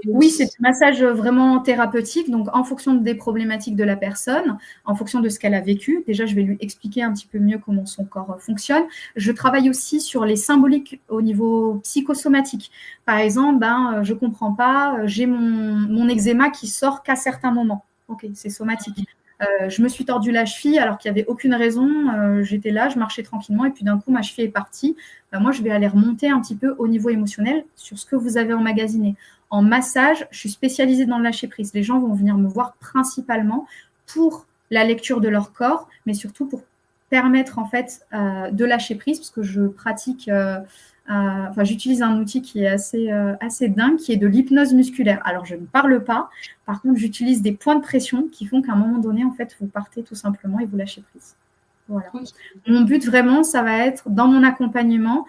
Oui, c'est un massage vraiment thérapeutique, donc en fonction des problématiques de la personne, en fonction de ce qu'elle a vécu. Déjà, je vais lui expliquer un petit peu mieux comment son corps fonctionne. Je travaille aussi sur les symboliques au niveau psychosomatique. Par exemple, je ne comprends pas, j'ai mon eczéma qui sort qu'à certains moments. Ok, c'est somatique. Je me suis tordu la cheville alors qu'il n'y avait aucune raison. J'étais là, je marchais tranquillement et puis d'un coup, ma cheville est partie. Moi, je vais aller remonter un petit peu au niveau émotionnel sur ce que vous avez emmagasiné. En massage, je suis spécialisée dans le lâcher-prise. Les gens vont venir me voir principalement pour la lecture de leur corps, mais surtout pour permettre en fait de lâcher prise, parce que je pratique, j'utilise un outil qui est assez dingue, qui est de l'hypnose musculaire. Alors, je ne parle pas. Par contre, j'utilise des points de pression qui font qu'à un moment donné, en fait, vous partez tout simplement et vous lâchez prise. Voilà. Oui. Mon but vraiment, ça va être dans mon accompagnement.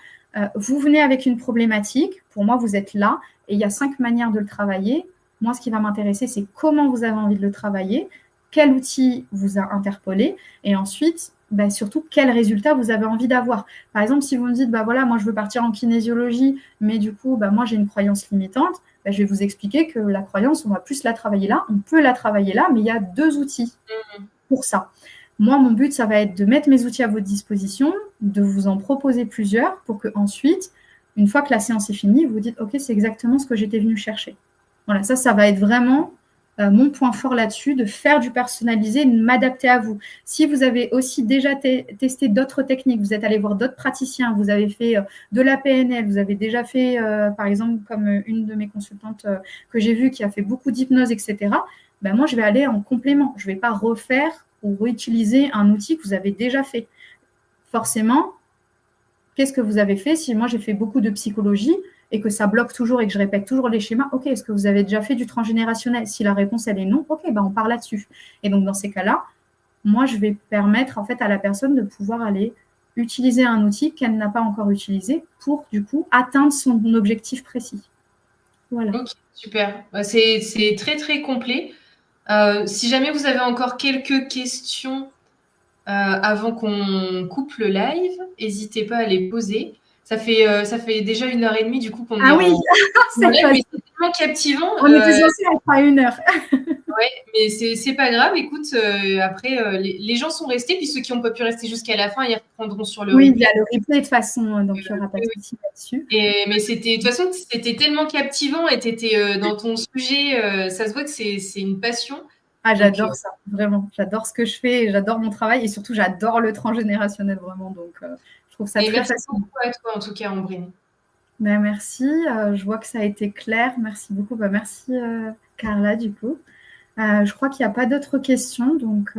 Vous venez avec une problématique. Pour moi, vous êtes là et il y a 5 manières de le travailler. Moi, ce qui va m'intéresser, c'est comment vous avez envie de le travailler, quel outil vous a interpellé et ensuite, surtout, quel résultat vous avez envie d'avoir. Par exemple, si vous me dites, moi, je veux partir en kinésiologie, mais du coup, moi, j'ai une croyance limitante, je vais vous expliquer que la croyance, on va plus la travailler là. On peut la travailler là, mais il y a 2 outils pour ça. Moi, mon but, ça va être de mettre mes outils à votre disposition, de vous en proposer plusieurs pour que ensuite, une fois que la séance est finie, vous dites « Ok, c'est exactement ce que j'étais venue chercher ». Voilà, ça va être vraiment mon point fort là-dessus, de faire du personnalisé, de m'adapter à vous. Si vous avez aussi déjà testé d'autres techniques, vous êtes allé voir d'autres praticiens, vous avez fait de la PNL, vous avez déjà fait, par exemple, comme une de mes consultantes que j'ai vue qui a fait beaucoup d'hypnose, etc., moi, je vais aller en complément. Je ne vais pas refaire ou réutiliser un outil que vous avez déjà fait. Forcément, qu'est-ce que vous avez fait? Si moi, j'ai fait beaucoup de psychologie et que ça bloque toujours et que je répète toujours les schémas, ok, est-ce que vous avez déjà fait du transgénérationnel? Si la réponse, elle est non, ok, on part là-dessus. Et donc, dans ces cas-là, moi, je vais permettre en fait à la personne de pouvoir aller utiliser un outil qu'elle n'a pas encore utilisé pour, du coup, atteindre son objectif précis. Voilà. Ok, super. C'est très, très complet. Si jamais vous avez encore quelques questions avant qu'on coupe le live, n'hésitez pas à les poser. Ça fait déjà 1h30 du coup qu'on est oui. C'est tellement captivant. On était censé être à 1h. Ouais, mais c'est pas grave. Écoute, après, les gens sont restés, puis ceux qui n'ont pas pu rester jusqu'à la fin, ils reprendront sur le replay. Oui, il y a le replay de toute façon, donc il n'y aura pas de souci là-dessus. Mais de toute façon, c'était tellement captivant et tu étais dans ton sujet. Ça se voit que c'est une passion. J'adore ça, vraiment. J'adore ce que je fais, j'adore mon travail et surtout, j'adore le transgénérationnel, vraiment. Donc, je trouve ça très merci facile. Beaucoup à toi, en tout cas, Ambrine. Merci. Je vois que ça a été clair. Merci beaucoup. Merci, Carla, du coup. Je crois qu'il n'y a pas d'autres questions, donc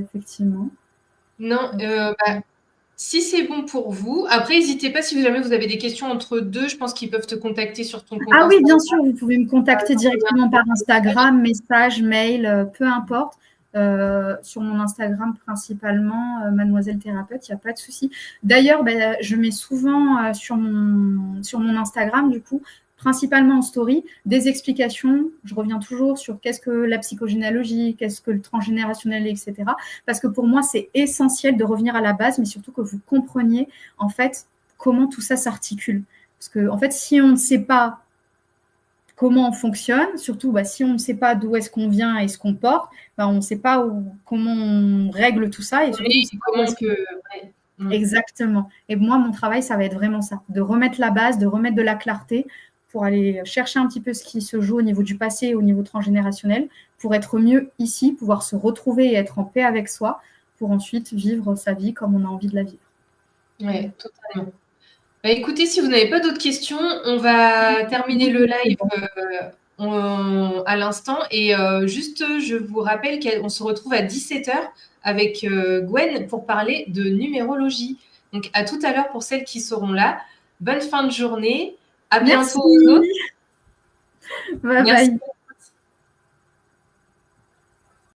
effectivement. Non, si c'est bon pour vous. Après, n'hésitez pas, si jamais vous avez des questions entre deux, je pense qu'ils peuvent te contacter sur ton compte Instagram. Oui, bien sûr, vous pouvez me contacter directement par Instagram, message, mail, peu importe. Sur mon Instagram principalement, Mademoiselle Thérapeute, il n'y a pas de souci. D'ailleurs, je mets souvent sur mon Instagram, du coup, principalement en story, des explications. Je reviens toujours sur qu'est-ce que la psychogénéalogie, qu'est-ce que le transgénérationnel, etc. Parce que pour moi, c'est essentiel de revenir à la base, mais surtout que vous compreniez en fait comment tout ça s'articule. Parce que en fait, si on ne sait pas comment on fonctionne, surtout si on ne sait pas d'où est-ce qu'on vient et ce qu'on porte, on ne sait pas comment on règle tout ça. Et surtout, Exactement. Et moi, mon travail, ça va être vraiment ça, de remettre la base, de remettre de la clarté pour aller chercher un petit peu ce qui se joue au niveau du passé, au niveau transgénérationnel, pour être mieux ici, pouvoir se retrouver et être en paix avec soi, pour ensuite vivre sa vie comme on a envie de la vivre. Oui, totalement. Bah, écoutez, si vous n'avez pas d'autres questions, on va terminer le live à l'instant. Et juste, je vous rappelle qu'on se retrouve à 17h avec Gwen pour parler de numérologie. Donc, à tout à l'heure pour celles qui seront là. Bonne fin de journée. À bientôt aux autres. Merci. Bye Merci. bye.